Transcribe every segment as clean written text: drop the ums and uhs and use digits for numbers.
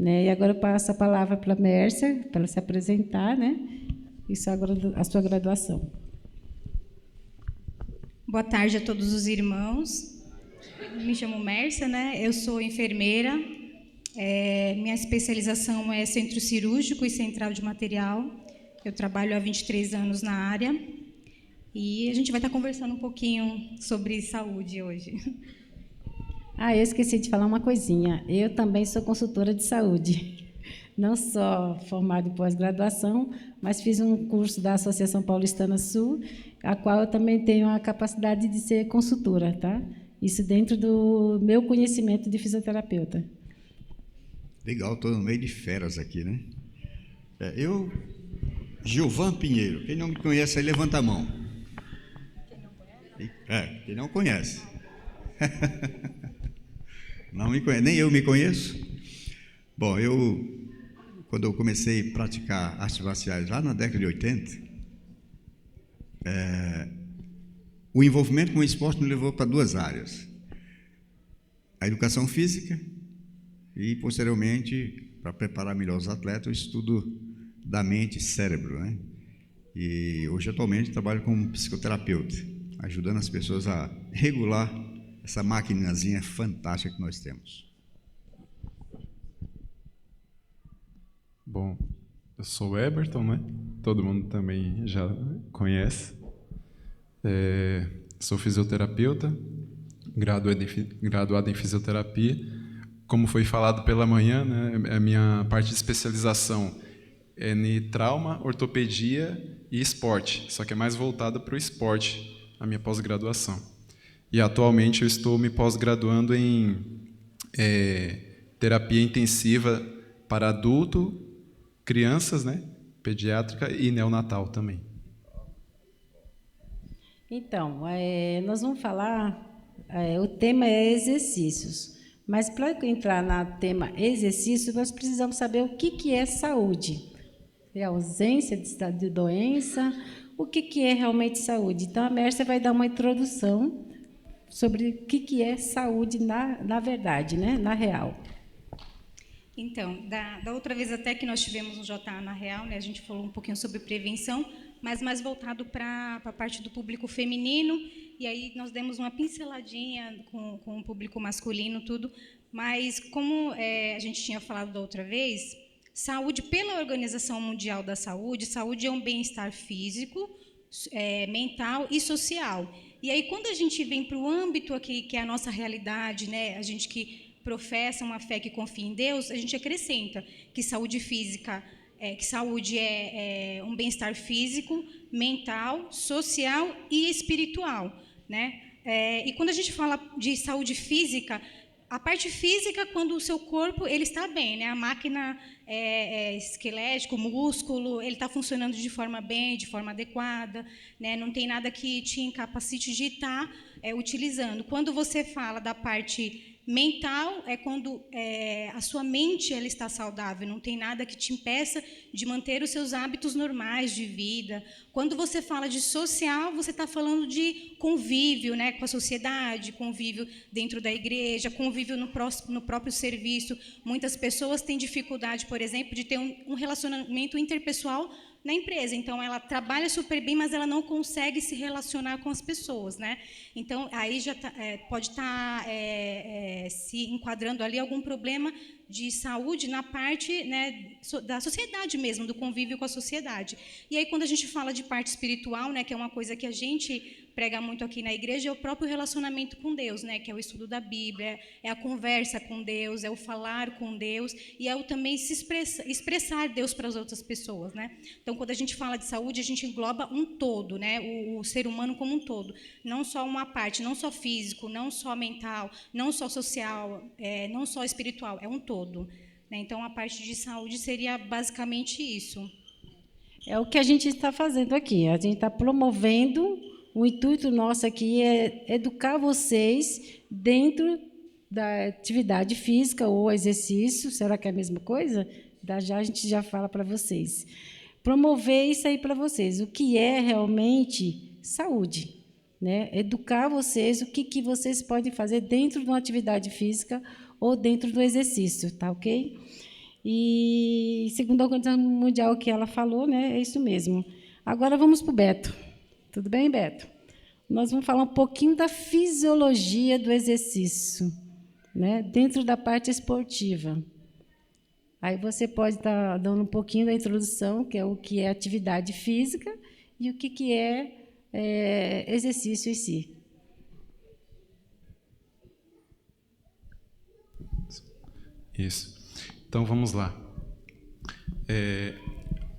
né? E agora eu passo a palavra para a Mércia, para ela se apresentar, né? E a sua graduação. Boa tarde a todos os irmãos. Me chamo Mércia, né? Eu sou enfermeira. Minha especialização é centro cirúrgico e central de material. Eu trabalho há 23 anos na área. E a gente vai estar conversando um pouquinho sobre saúde hoje. Eu esqueci de falar uma coisinha. Eu também sou consultora de saúde. Não só formada em pós-graduação, mas fiz um curso da Associação Paulistana Sul, a qual eu também tenho a capacidade de ser consultora, tá? Isso dentro do meu conhecimento de fisioterapeuta. Legal, estou no meio de feras aqui, né? Eu, Gilvan Pinheiro. Quem não me conhece aí, levanta a mão. Quem não conhece. Não me conhece, nem eu me conheço. Bom, quando eu comecei a praticar artes marciais lá na década de 80, o envolvimento com o esporte me levou para duas áreas: a educação física e, posteriormente, para preparar melhor os atletas, o estudo da mente e cérebro, né? E hoje, atualmente, trabalho como psicoterapeuta, ajudando as pessoas a regular essa maquinazinha fantástica que nós temos. Bom, eu sou o Eberton, né? Todo mundo também já conhece. Sou fisioterapeuta, graduado em fisioterapia. Como foi falado pela manhã, né, a minha parte de especialização é em trauma, ortopedia e esporte, só que é mais voltada para o esporte, a minha pós-graduação. E atualmente eu estou me pós-graduando em terapia intensiva para adulto, crianças, né, pediátrica e neonatal também. Então, nós vamos falar, o tema é exercícios, mas para entrar no tema exercício, nós precisamos saber o que é saúde. É a ausência de doença, o que é realmente saúde. Então, a Mércia vai dar uma introdução sobre o que é saúde na verdade, né, na real. Então, da outra vez até que nós tivemos um JA na Real, né, a gente falou um pouquinho sobre prevenção, mas mais voltado para a parte do público feminino, e aí nós demos uma pinceladinha com o público masculino, tudo, mas como a gente tinha falado da outra vez, saúde, pela Organização Mundial da Saúde, saúde é um bem-estar físico, mental e social. E aí, quando a gente vem para o âmbito aqui, que é a nossa realidade, né, a gente que professa uma fé que confia em Deus, a gente acrescenta que saúde física, que saúde é um bem-estar físico, mental, social e espiritual, né? E quando a gente fala de saúde física, a parte física, quando o seu corpo ele está bem, né? A máquina esquelética, o músculo, ele está funcionando de forma bem, de forma adequada, né? Não tem nada que te incapacite de estar utilizando. Quando você fala da parte mental, é quando a sua mente ela está saudável, não tem nada que te impeça de manter os seus hábitos normais de vida. Quando você fala de social, você está falando de convívio, né, com a sociedade, convívio dentro da igreja, convívio no próprio serviço. Muitas pessoas têm dificuldade, por exemplo, de ter um relacionamento interpessoal na empresa, então ela trabalha super bem, mas ela não consegue se relacionar com as pessoas, né? Então aí já pode estar se enquadrando ali algum problema de saúde na parte, né, da sociedade mesmo, do convívio com a sociedade. E aí quando a gente fala de parte espiritual, né, que é uma coisa que a gente prega muito aqui na igreja, é o próprio relacionamento com Deus, né, que é o estudo da Bíblia, é a conversa com Deus, é o falar com Deus e é o também se expressar Deus para as outras pessoas, né? Então, quando a gente fala de saúde, a gente engloba um todo, né, o ser humano como um todo, não só uma parte, não só físico, não só mental, não só social, não só espiritual, é um todo, né? Então, a parte de saúde seria basicamente isso. É o que a gente está fazendo aqui, a gente está promovendo. O intuito nosso aqui é educar vocês dentro da atividade física ou exercício. Será que é a mesma coisa? Já a gente já fala para vocês. Promover isso aí para vocês. O que é realmente saúde, né? Educar vocês o que vocês podem fazer dentro de uma atividade física ou dentro do exercício, tá ok? E, segundo a Organização Mundial que ela falou, né, é isso mesmo. Agora vamos para o Beto. Tudo bem, Beto? Nós vamos falar um pouquinho da fisiologia do exercício, né, dentro da parte esportiva. Aí você pode estar dando um pouquinho da introdução, que é o que é atividade física e o que é exercício em si. Isso. Então, vamos lá.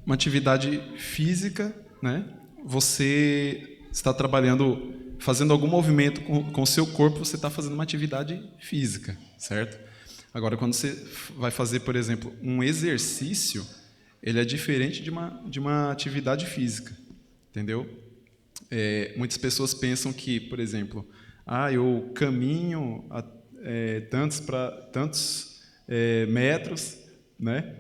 Uma atividade física, né? Você está trabalhando, fazendo algum movimento com o seu corpo, você está fazendo uma atividade física, certo? Agora, quando você vai fazer, por exemplo, um exercício, ele é diferente de uma atividade física, entendeu? Muitas pessoas pensam que, por exemplo, eu caminho tantos metros, né,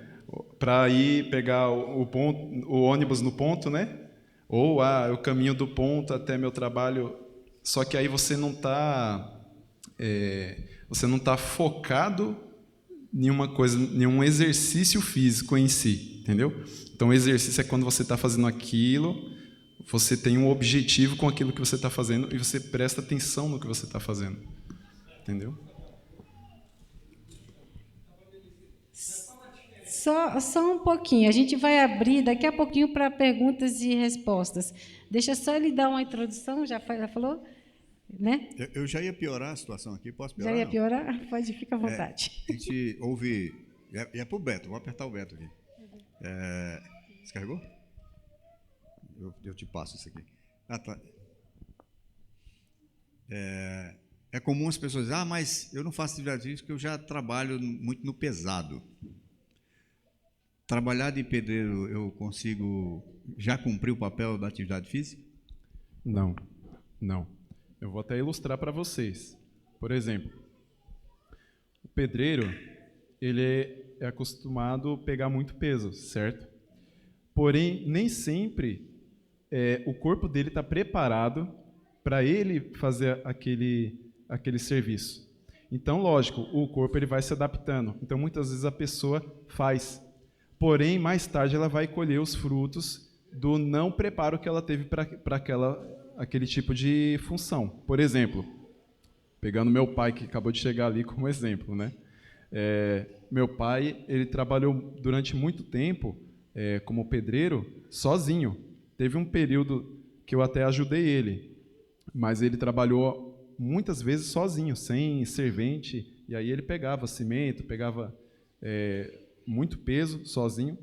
para ir pegar o ônibus no ponto, né? Ou eu caminho do ponto até meu trabalho. Só que aí você não está focado em uma coisa, em um exercício físico em si, entendeu? Então, o exercício é quando você está fazendo aquilo, você tem um objetivo com aquilo que você está fazendo e você presta atenção no que você está fazendo, entendeu? Só um pouquinho. A gente vai abrir daqui a pouquinho para perguntas e respostas. Deixa só ele dar uma introdução, já falou? Né? Eu já ia piorar a situação aqui, posso piorar? Já ia não? piorar? Pode, fica à vontade. A gente ouve... É para o Beto, vou apertar o Beto aqui. Descarregou? Eu te passo isso aqui. Tá. É comum as pessoas dizerem, mas eu não faço atividade física porque eu já trabalho muito no pesado. Trabalhar de pedreiro, eu consigo já cumprir o papel da atividade física? Não. Eu vou até ilustrar para vocês. Por exemplo, o pedreiro, ele é acostumado a pegar muito peso, certo? Porém, nem sempre o corpo dele está preparado para ele fazer aquele serviço. Então, lógico, o corpo ele vai se adaptando. Então, muitas vezes a pessoa faz. Porém, mais tarde ela vai colher os frutos do não preparo que ela teve para aquele tipo de função. Por exemplo, pegando meu pai, que acabou de chegar ali como exemplo, né? Meu pai, ele trabalhou durante muito tempo como pedreiro sozinho. Teve um período que eu até ajudei ele, mas ele trabalhou muitas vezes sozinho, sem servente, e aí ele pegava cimento, pegava muito peso sozinho.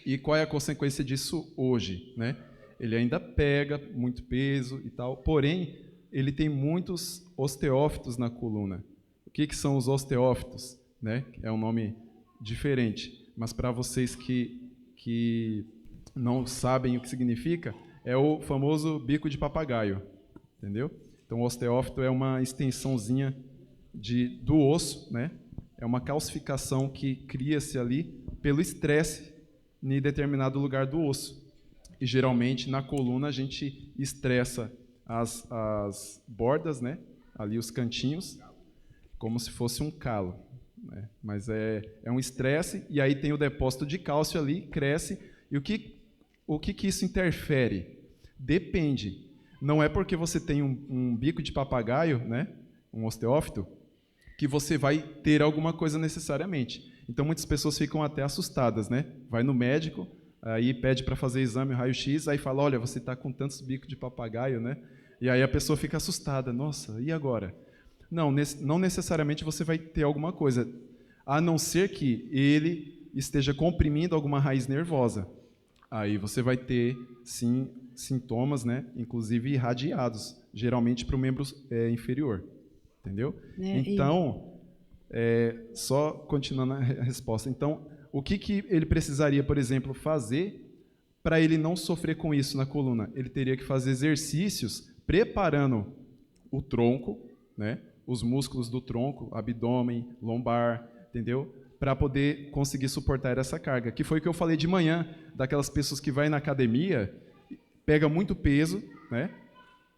E qual é a consequência disso hoje, né? Ele ainda pega muito peso e tal, porém, ele tem muitos osteófitos na coluna. O que são os osteófitos? Né? É um nome diferente, mas para vocês que não sabem o que significa, é o famoso bico de papagaio, entendeu? Então, o osteófito é uma extensãozinha do osso, né? É uma calcificação que cria-se ali pelo estresse em determinado lugar do osso. E, geralmente, na coluna, a gente estressa as bordas, né? Ali os cantinhos, como se fosse um calo. Né? Mas é um estresse, e aí tem o depósito de cálcio ali, cresce. E o que isso interfere? Depende. Não é porque você tem um bico de papagaio, né? Um osteófito, que você vai ter alguma coisa necessariamente. Então, muitas pessoas ficam até assustadas, né? Vai no médico, aí pede para fazer exame, raio-x, aí fala, olha, você está com tantos bicos de papagaio, né? E aí a pessoa fica assustada. Nossa, e agora? Não necessariamente você vai ter alguma coisa, a não ser que ele esteja comprimindo alguma raiz nervosa. Aí você vai ter, sim, sintomas, né? Inclusive irradiados, geralmente para o membro inferior. Entendeu? Então, só continuando a resposta. Então, o que ele precisaria, por exemplo, fazer para ele não sofrer com isso na coluna? Ele teria que fazer exercícios preparando o tronco, né? Os músculos do tronco, abdômen, lombar, entendeu? Para poder conseguir suportar essa carga. Que foi o que eu falei de manhã, daquelas pessoas que vai na academia, pega muito peso, né?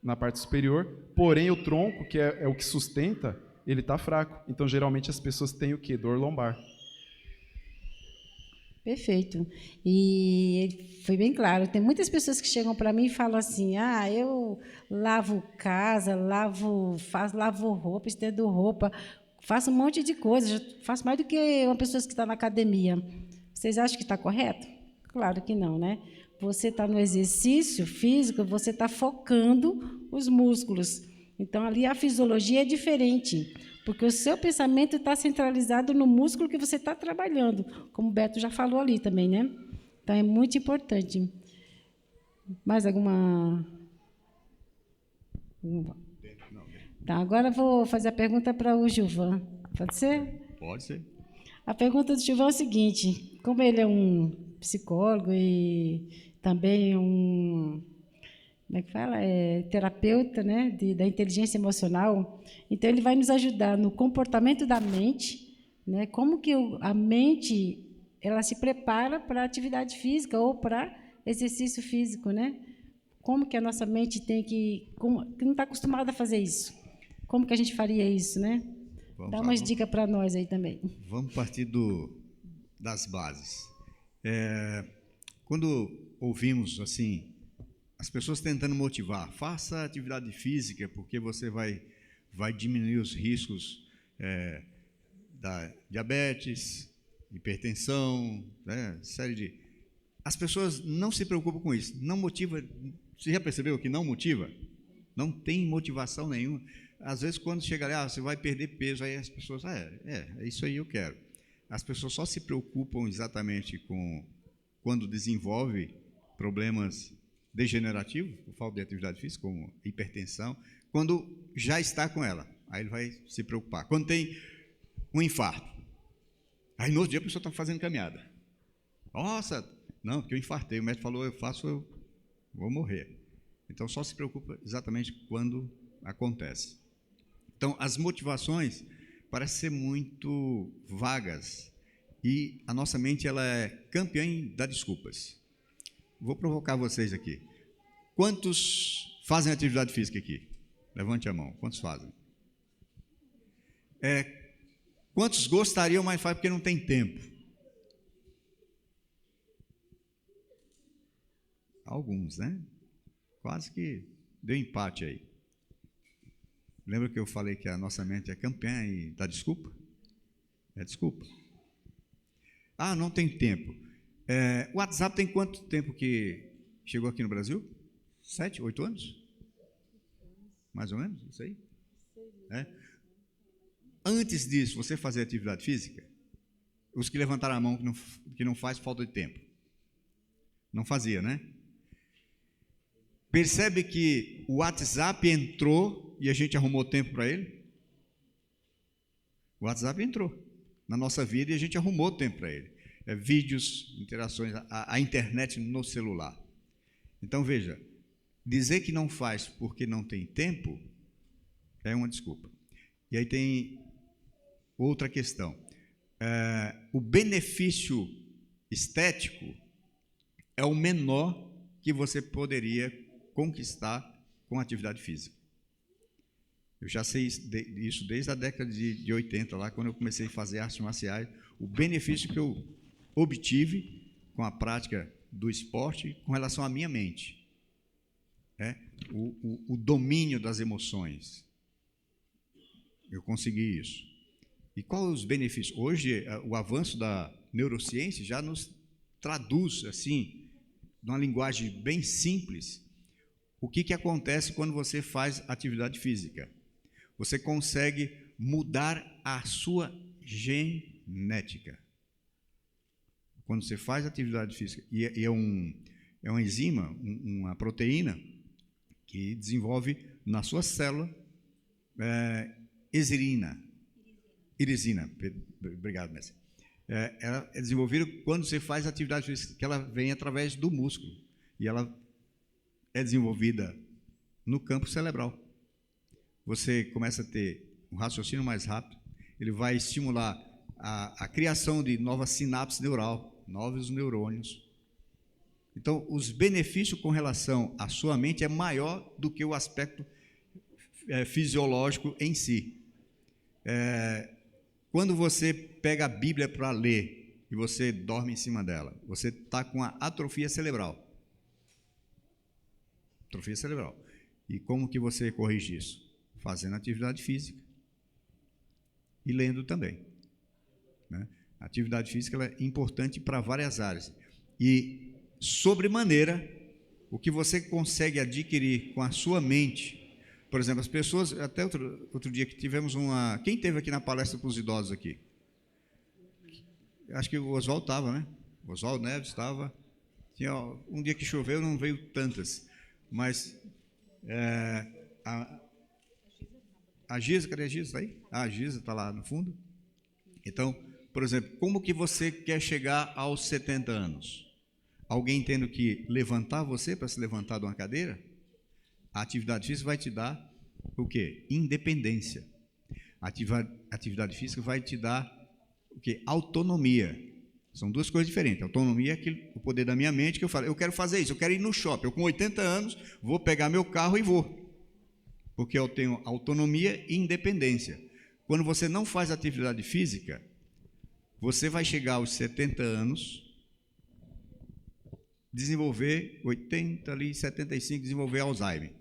Na parte superior, porém o tronco, que é o que sustenta, ele está fraco. Então, geralmente, as pessoas têm o quê? Dor lombar. Perfeito. E foi bem claro. Tem muitas pessoas que chegam para mim e falam assim: ah, eu lavo casa, lavo roupa, estendo roupa, faço um monte de coisa, já faço mais do que uma pessoa que está na academia. Vocês acham que está correto? Claro que não, né? Você está no exercício físico, você está focando os músculos. Então, ali a fisiologia é diferente, porque o seu pensamento está centralizado no músculo que você está trabalhando, como o Beto já falou ali também, né? Então, é muito importante. Mais alguma? Tá, agora eu vou fazer a pergunta para o Gilvan. Pode ser? Pode ser. A pergunta do Gilvan é o seguinte: como ele é um psicólogo e também como é que fala? Terapeuta, né, da inteligência emocional. Então, ele vai nos ajudar no comportamento da mente, né, como que a mente ela se prepara para a atividade física ou para exercício físico, né? Como que a nossa mente que não está acostumada a fazer isso? Como que a gente faria isso, né? Dá umas dicas para nós aí também. Vamos partir das bases. Quando ouvimos assim as pessoas tentando motivar, faça atividade física porque você vai diminuir os riscos da diabetes, hipertensão, né, série de... As pessoas não se preocupam com isso, não motiva. Você já percebeu que não motiva? Não tem motivação nenhuma. Às vezes, quando chega lá, você vai perder peso, aí as pessoas, é isso aí eu quero. As pessoas só se preocupam exatamente com quando desenvolve problemas degenerativos, por falta de atividade física, como hipertensão, quando já está com ela, aí ele vai se preocupar. Quando tem um infarto, aí no outro dia a pessoa está fazendo caminhada. Nossa, não, porque eu infartei, o médico falou, eu vou morrer. Então, só se preocupa exatamente quando acontece. Então, as motivações parecem ser muito vagas e a nossa mente ela é campeã em dar desculpas. Vou provocar vocês aqui. Quantos fazem atividade física aqui? Levante a mão. Quantos fazem? Quantos gostariam, mas fazem porque não tem tempo? Alguns, né? Quase que deu empate aí. Lembra que eu falei que a nossa mente é campeã e dá desculpa? É desculpa. Ah, não tem tempo. O WhatsApp tem quanto tempo que chegou aqui no Brasil? 7, 8 anos? Mais ou menos, isso aí? Antes disso, você fazia atividade física? Os que levantaram a mão que não faz, falta de tempo. Não fazia, né? Percebe que o WhatsApp entrou e a gente arrumou tempo para ele? O WhatsApp entrou na nossa vida e a gente arrumou tempo para ele. Vídeos, interações, a internet no celular. Então, veja, dizer que não faz porque não tem tempo é uma desculpa. E aí tem outra questão. O benefício estético é o menor que você poderia conquistar com a atividade física. Eu já sei isso desde a década de 80, lá quando eu comecei a fazer artes marciais, o benefício que eu obtive com a prática do esporte com relação à minha mente. O domínio das emoções. Eu consegui isso. E quais os benefícios? Hoje, o avanço da neurociência já nos traduz, assim, numa linguagem bem simples, o que acontece quando você faz atividade física. Você consegue mudar a sua genética. Quando você faz atividade física, e é uma enzima, uma proteína, que desenvolve na sua célula irisina. Obrigado, mestre. Ela é desenvolvida quando você faz atividade física, que ela vem através do músculo, e ela é desenvolvida no campo cerebral. Você começa a ter um raciocínio mais rápido, ele vai estimular a criação de novas sinapses neural, novos neurônios. Então, os benefícios com relação à sua mente é maior do que o aspecto fisiológico em si. Quando você pega a Bíblia para ler e você dorme em cima dela, você está com a atrofia cerebral. Atrofia cerebral. E como que você corrige isso? Fazendo atividade física e lendo também, né? A atividade física ela é importante para várias áreas. E, sobremaneira, o que você consegue adquirir com a sua mente. Por exemplo, as pessoas, até outro dia que tivemos uma... Quem esteve aqui na palestra para os idosos aqui? Acho que o Oswaldo estava, né? O Oswaldo Neves estava. Tinha um dia que choveu, não veio tantas. Mas a Giza, cadê a Giza? Está aí? A Giza está lá no fundo. Então, por exemplo, como que você quer chegar aos 70 anos? Alguém tendo que levantar você para se levantar de uma cadeira? A atividade física vai te dar o quê? Independência. A atividade física vai te dar o quê? Autonomia. São duas coisas diferentes. Autonomia é o poder da minha mente, que eu falo, eu quero fazer isso, eu quero ir no shopping. Eu com 80 anos vou pegar meu carro e vou. Porque eu tenho autonomia e independência. Quando você não faz atividade física, você vai chegar aos 70 anos, desenvolver 80 ali, 75, desenvolver Alzheimer.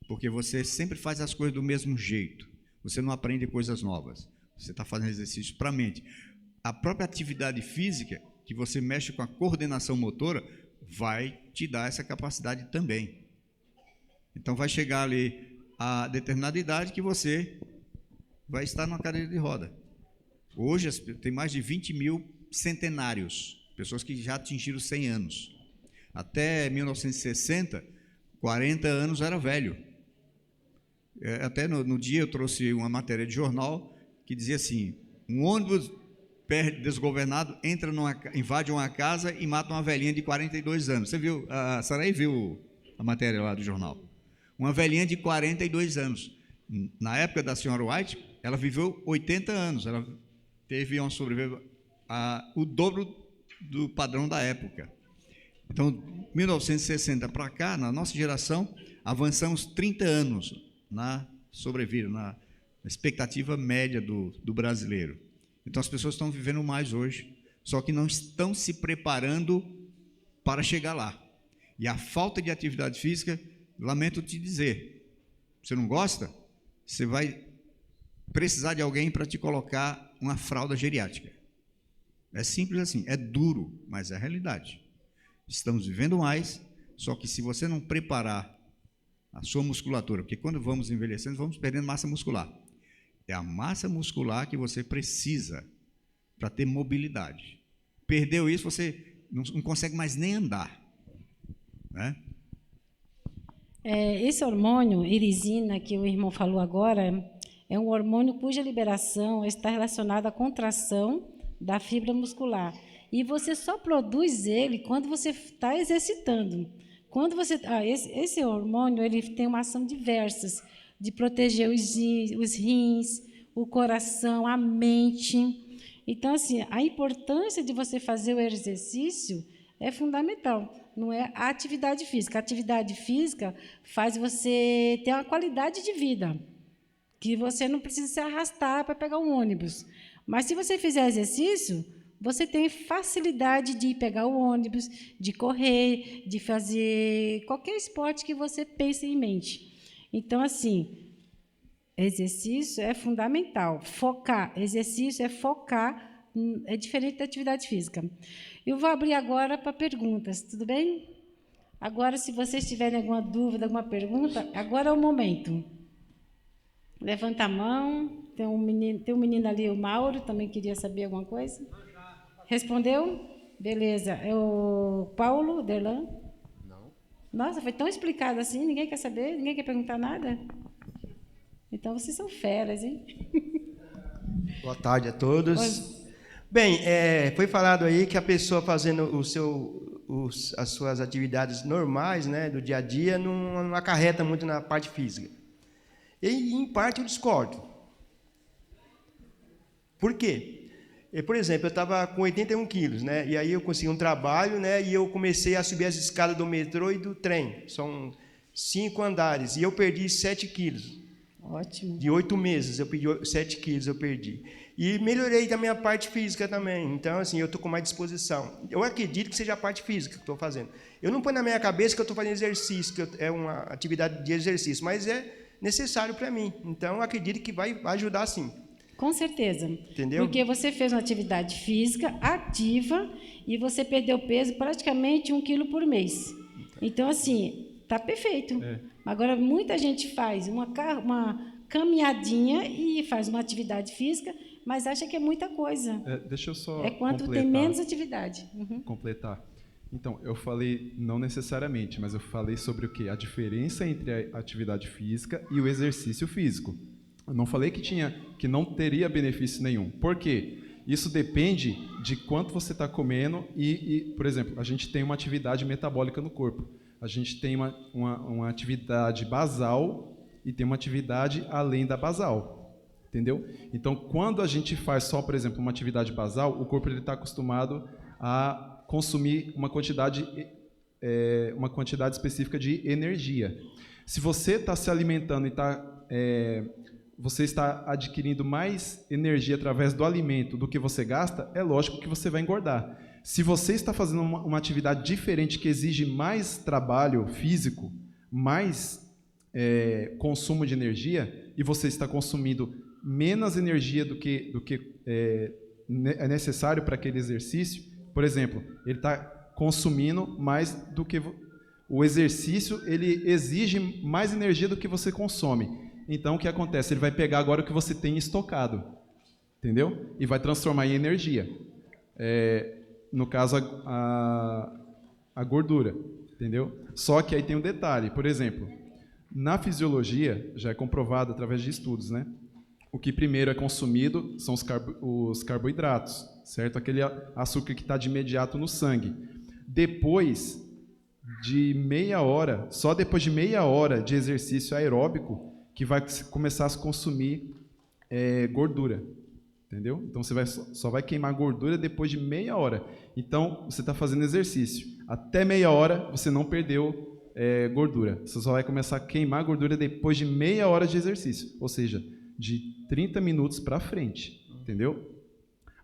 Porque você sempre faz as coisas do mesmo jeito. Você não aprende coisas novas. Você está fazendo exercício para a mente. A própria atividade física, que você mexe com a coordenação motora, vai te dar essa capacidade também. Então, vai chegar ali a determinada idade que você vai estar numa cadeira de roda. Hoje, tem mais de 20 mil centenários, pessoas que já atingiram 100 anos. Até 1960, 40 anos era velho. Até no dia eu trouxe uma matéria de jornal que dizia assim, um ônibus desgovernado invade uma casa e mata uma velhinha de 42 anos. Você viu? A Sarai viu a matéria lá do jornal. Uma velhinha de 42 anos. Na época da senhora White, ela viveu 80 anos. Ela teve uma sobrevivência o dobro do padrão da época. Então, 1960 para cá, na nossa geração, avançamos 30 anos na sobrevida, na expectativa média do brasileiro. Então, as pessoas estão vivendo mais hoje, só que não estão se preparando para chegar lá. E a falta de atividade física, lamento te dizer, você não gosta? Você vai precisar de alguém para te colocar uma fralda geriátrica. É simples assim, é duro, mas é a realidade. Estamos vivendo mais, só que se você não preparar a sua musculatura, porque quando vamos envelhecendo, vamos perdendo massa muscular. É a massa muscular que você precisa para ter mobilidade. Perdeu isso, você não consegue mais nem andar, né? Esse hormônio, irisina, que o irmão falou agora, é um hormônio cuja liberação está relacionada à contração da fibra muscular. E você só produz ele quando você está exercitando. Quando você, esse hormônio ele tem uma ação diversas, de proteger os rins, o coração, a mente. Então, assim, a importância de você fazer o exercício é fundamental. Não é a atividade física. A atividade física faz você ter uma qualidade de vida, que você não precisa se arrastar para pegar um ônibus. Mas, se você fizer exercício, você tem facilidade de pegar o ônibus, de correr, de fazer qualquer esporte que você pense em mente. Então, assim, exercício é fundamental. Focar. Exercício é focar, é diferente da atividade física. Eu vou abrir agora para perguntas, tudo bem? Agora, se vocês tiverem alguma dúvida, alguma pergunta, agora é o momento. Levanta a mão. Tem um menino ali, o Mauro, também queria saber alguma coisa. Respondeu? Beleza. É o Paulo Derlan? Não. Nossa, foi tão explicado assim, ninguém quer saber, ninguém quer perguntar nada? Então, vocês são feras, hein? Boa tarde a todos. Bem, foi falado aí que a pessoa fazendo as suas atividades normais, né, do dia a dia, não acarreta muito na parte física. E, em parte, eu discordo. Por quê? Por exemplo, eu estava com 81 quilos, né? E aí eu consegui um trabalho, né? E eu comecei a subir as escadas do metrô e do trem. São 5 andares. E eu perdi 7 quilos. Ótimo. De 8 meses, eu perdi 7 quilos, eu perdi. E melhorei também a parte física também. Então, assim, eu estou com mais disposição. Eu acredito que seja a parte física que eu estou fazendo. Eu não ponho na minha cabeça que eu estou fazendo exercício, que é uma atividade de exercício, mas é necessário para mim. Então, eu acredito que vai ajudar sim. Com certeza. Entendeu? Porque você fez uma atividade física ativa e você perdeu peso praticamente 1 quilo por mês. Então, assim, está perfeito. Agora, muita gente faz uma caminhadinha e faz uma atividade física, mas acha que é muita coisa. Deixa eu só quando tem menos atividade. Completar. Então, eu falei, não necessariamente, mas eu falei sobre o quê? A diferença entre a atividade física e o exercício físico. Eu não falei que não teria benefício nenhum. Por quê? Isso depende de quanto você está comendo por exemplo, a gente tem uma atividade metabólica no corpo. A gente tem uma atividade basal e tem uma atividade além da basal. Entendeu? Então, quando a gente faz só, por exemplo, uma atividade basal, o corpo está acostumado a consumir uma quantidade específica de energia. Se você está se alimentando e você está adquirindo mais energia através do alimento do que você gasta, é lógico que você vai engordar. Se você está fazendo uma atividade diferente que exige mais trabalho físico, mais consumo de energia, e você está consumindo menos energia do que é necessário para aquele exercício, por exemplo, ele está consumindo mais do que o exercício, ele exige mais energia do que você consome. Então, o que acontece? Ele vai pegar agora o que você tem estocado, entendeu? E vai transformar em energia. No caso, a gordura, entendeu? Só que aí tem um detalhe. Por exemplo, na fisiologia, já é comprovado através de estudos, né? O que primeiro é consumido são os carboidratos, certo? Aquele açúcar que está de imediato no sangue. Depois de meia hora, só depois de meia hora de exercício aeróbico, que vai começar a se consumir gordura, entendeu? Então, você só vai queimar gordura depois de meia hora. Então, você está fazendo exercício. Até meia hora, você não perdeu gordura. Você só vai começar a queimar gordura depois de meia hora de exercício. Ou seja, de 30 minutos para frente, entendeu?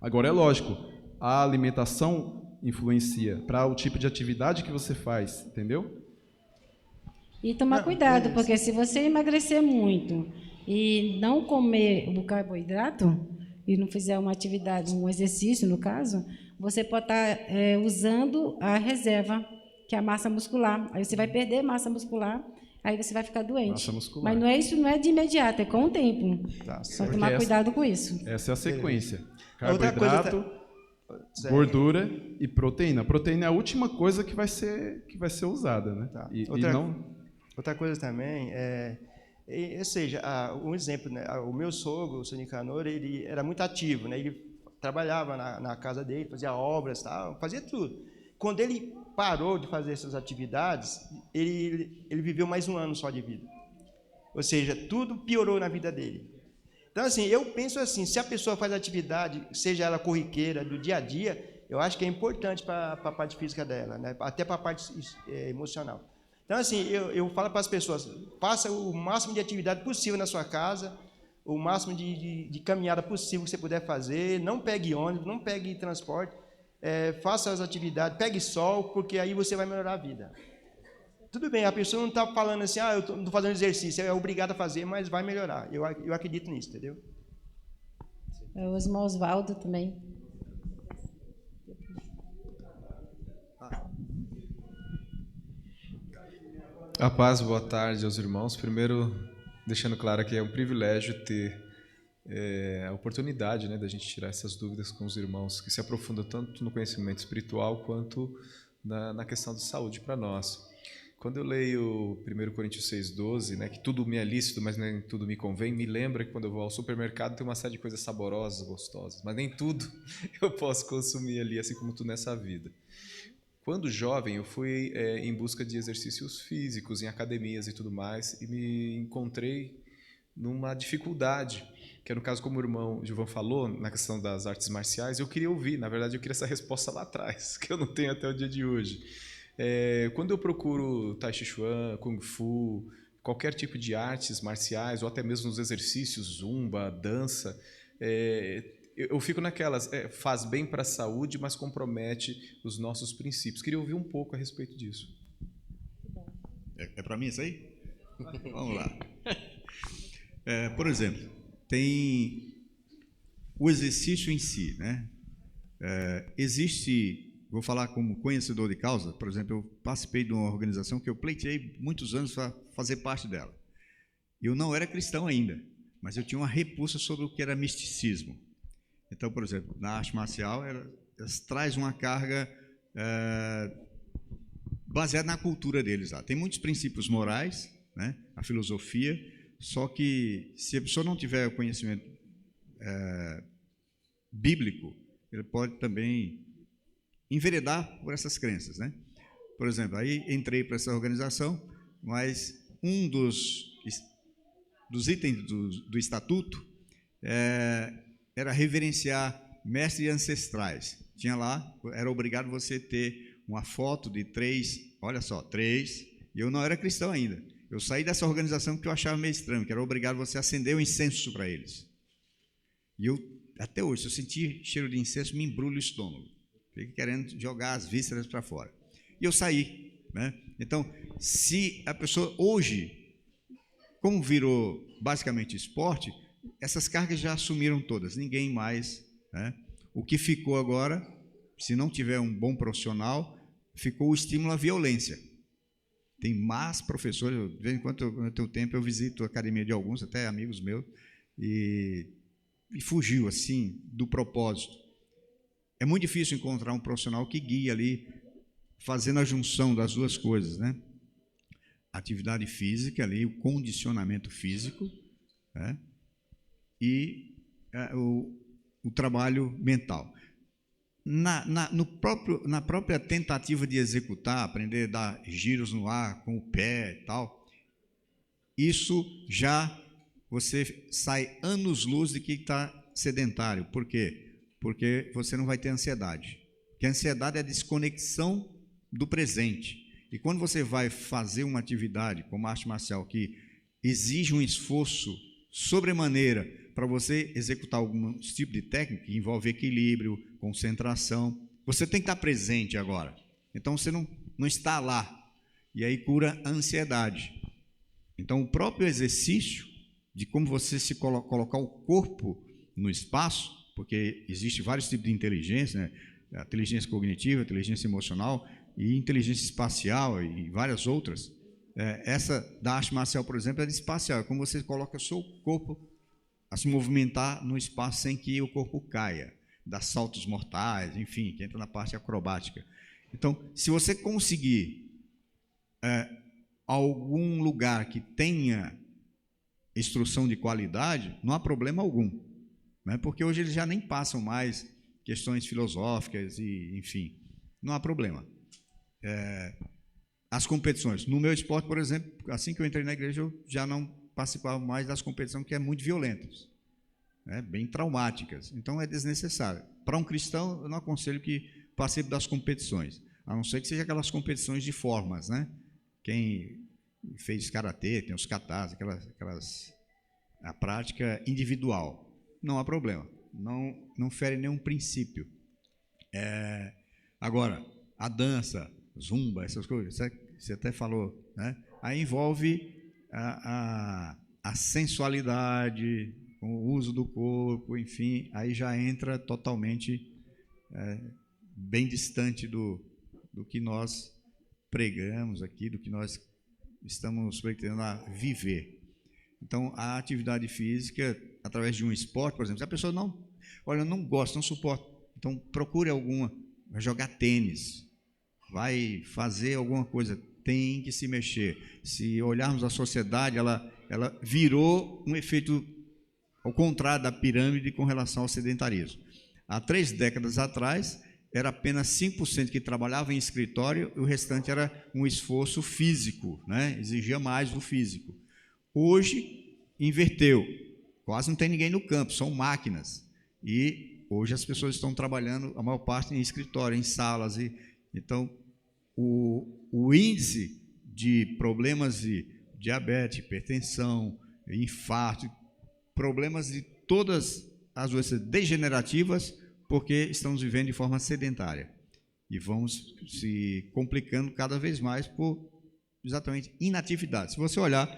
Agora, é lógico, a alimentação influencia para o tipo de atividade que você faz, entendeu? E tomar cuidado, porque se você emagrecer muito e não comer o carboidrato, e não fizer uma atividade, um exercício, no caso, você pode estar usando a reserva, que é a massa muscular. Aí você vai perder massa muscular, aí você vai ficar doente. Massa muscular. Mas isso não é de imediato, é com o tempo. Tá, só tomar cuidado com isso. Essa é a sequência. Outra Carboidrato, coisa gordura e proteína. A proteína é a última coisa que vai ser usada, né? Tá. Outra coisa também ou seja, um exemplo, né? O meu sogro, o seu Nicanor, ele era muito ativo, né? Ele trabalhava na casa dele, fazia obras, tal, fazia tudo. Quando ele parou de fazer essas atividades, ele viveu mais 1 ano só de vida. Ou seja, tudo piorou na vida dele. Então, assim, eu penso assim, se a pessoa faz atividade, seja ela corriqueira, do dia a dia, eu acho que é importante para a parte física dela, né? Até para a parte emocional. Então, assim, eu falo para as pessoas, faça o máximo de atividade possível na sua casa, o máximo de caminhada possível que você puder fazer, não pegue ônibus, não pegue transporte, faça as atividades, pegue sol, porque aí você vai melhorar a vida. Tudo bem, a pessoa não está falando assim, eu estou fazendo exercício, é obrigado a fazer, mas vai melhorar. Eu acredito nisso, entendeu? O irmão Oswaldo também. A paz, boa tarde aos irmãos. Primeiro, deixando claro que é um privilégio ter a oportunidade, né, da gente tirar essas dúvidas com os irmãos que se aprofundam tanto no conhecimento espiritual quanto na questão de saúde para nós. Quando eu leio 1 Coríntios 6,12, né, que tudo me é lícito, mas nem tudo me convém, me lembra que quando eu vou ao supermercado tem uma série de coisas saborosas, gostosas, mas nem tudo eu posso consumir ali, assim como tudo nessa vida. Quando jovem, eu fui em busca de exercícios físicos, em academias e tudo mais, e me encontrei numa dificuldade, que é no caso, como o irmão Gilvan falou, na questão das artes marciais, eu queria ouvir, na verdade eu queria essa resposta lá atrás, que eu não tenho até o dia de hoje. Quando eu procuro Tai Chi Chuan, Kung Fu, qualquer tipo de artes marciais, ou até mesmo nos exercícios, zumba, dança, eu fico naquelas, faz bem para a saúde, mas compromete os nossos princípios. Queria ouvir um pouco a respeito disso. É para mim isso aí? Vamos lá. Por exemplo, tem o exercício em si, né? Existe, vou falar como conhecedor de causa, por exemplo, eu participei de uma organização que eu pleiteei muitos anos para fazer parte dela. Eu não era cristão ainda, mas eu tinha uma repulsa sobre o que era misticismo. Então, por exemplo, na arte marcial, ela traz uma carga baseada na cultura deles lá. Tem muitos princípios morais, né? A filosofia, só que se a pessoa não tiver o conhecimento bíblico, ele pode também enveredar por essas crenças, né? Por exemplo, aí entrei para essa organização, mas um dos itens do estatuto era reverenciar mestres ancestrais. Tinha lá, era obrigado você ter uma foto de 3, olha só, 3, e eu não era cristão ainda. Eu saí dessa organização porque eu achava meio estranho, que era obrigado você acender o incenso para eles. E eu, até hoje, se eu sentir cheiro de incenso, me embrulho o estômago. Fico querendo jogar as vísceras para fora. E eu saí, né? Então, se a pessoa hoje, como virou basicamente esporte, essas cargas já assumiram todas, ninguém mais, né? O que ficou agora, se não tiver um bom profissional, ficou o estímulo à violência. Tem más professores, de vez em quando eu tenho tempo, eu visito a academia de alguns, até amigos meus, e fugiu assim do propósito. É muito difícil encontrar um profissional que guie ali, fazendo a junção das duas coisas, né? Atividade física ali, o condicionamento físico, né? E o trabalho mental. Na própria tentativa de executar, aprender a dar giros no ar com o pé e tal, isso já você sai anos-luz de que está sedentário. Por quê? Porque você não vai ter ansiedade. Porque a ansiedade é a desconexão do presente. E quando você vai fazer uma atividade como a arte marcial que exige um esforço sobremaneira para você executar algum tipo de técnica que envolve equilíbrio, concentração, você tem que estar presente agora. Então você não está lá. E aí cura a ansiedade. Então o próprio exercício de como você se colocar o corpo no espaço, porque existe vários tipos de inteligência, né? A inteligência cognitiva, a inteligência emocional e inteligência espacial e várias outras. Essa da arte marcial, por exemplo, é de espacial, é como você coloca o seu corpo a se movimentar no espaço sem que o corpo caia, dá saltos mortais, enfim, que entra na parte acrobática. Então, se você conseguir algum lugar que tenha instrução de qualidade, não há problema algum, né? Porque hoje eles já nem passam mais questões filosóficas e, enfim, não há problema. As competições. No meu esporte, por exemplo, assim que eu entrei na igreja, eu já não participava mais das competições que é muito violentas, né? Bem traumáticas. Então é desnecessário. Para um cristão, eu não aconselho que participe das competições, a não ser que seja aquelas competições de formas, né? Quem fez karatê, tem os katas, a prática individual, não há problema, não fere nenhum princípio. Agora, a dança, zumba, essas coisas, você até falou, né? Aí envolve a sensualidade, o uso do corpo, enfim, aí já entra totalmente bem distante do que nós pregamos aqui, do que nós estamos pretendendo a viver. Então, a atividade física, através de um esporte, por exemplo, se a pessoa não gosta, não suporta, então procure alguma, vai jogar tênis, vai fazer alguma coisa, tem que se mexer. Se olharmos a sociedade, ela virou um efeito ao contrário da pirâmide com relação ao sedentarismo. Há 3 décadas atrás, era apenas 5% que trabalhava em escritório e o restante era um esforço físico, né? Exigia mais do físico. Hoje, inverteu. Quase não tem ninguém no campo, são máquinas. E hoje as pessoas estão trabalhando, a maior parte em escritório, em salas. Então, o índice de problemas diabetes, hipertensão, infarto, problemas de todas as doenças degenerativas, porque estamos vivendo de forma sedentária. E vamos se complicando cada vez mais por exatamente inatividade. Se você olhar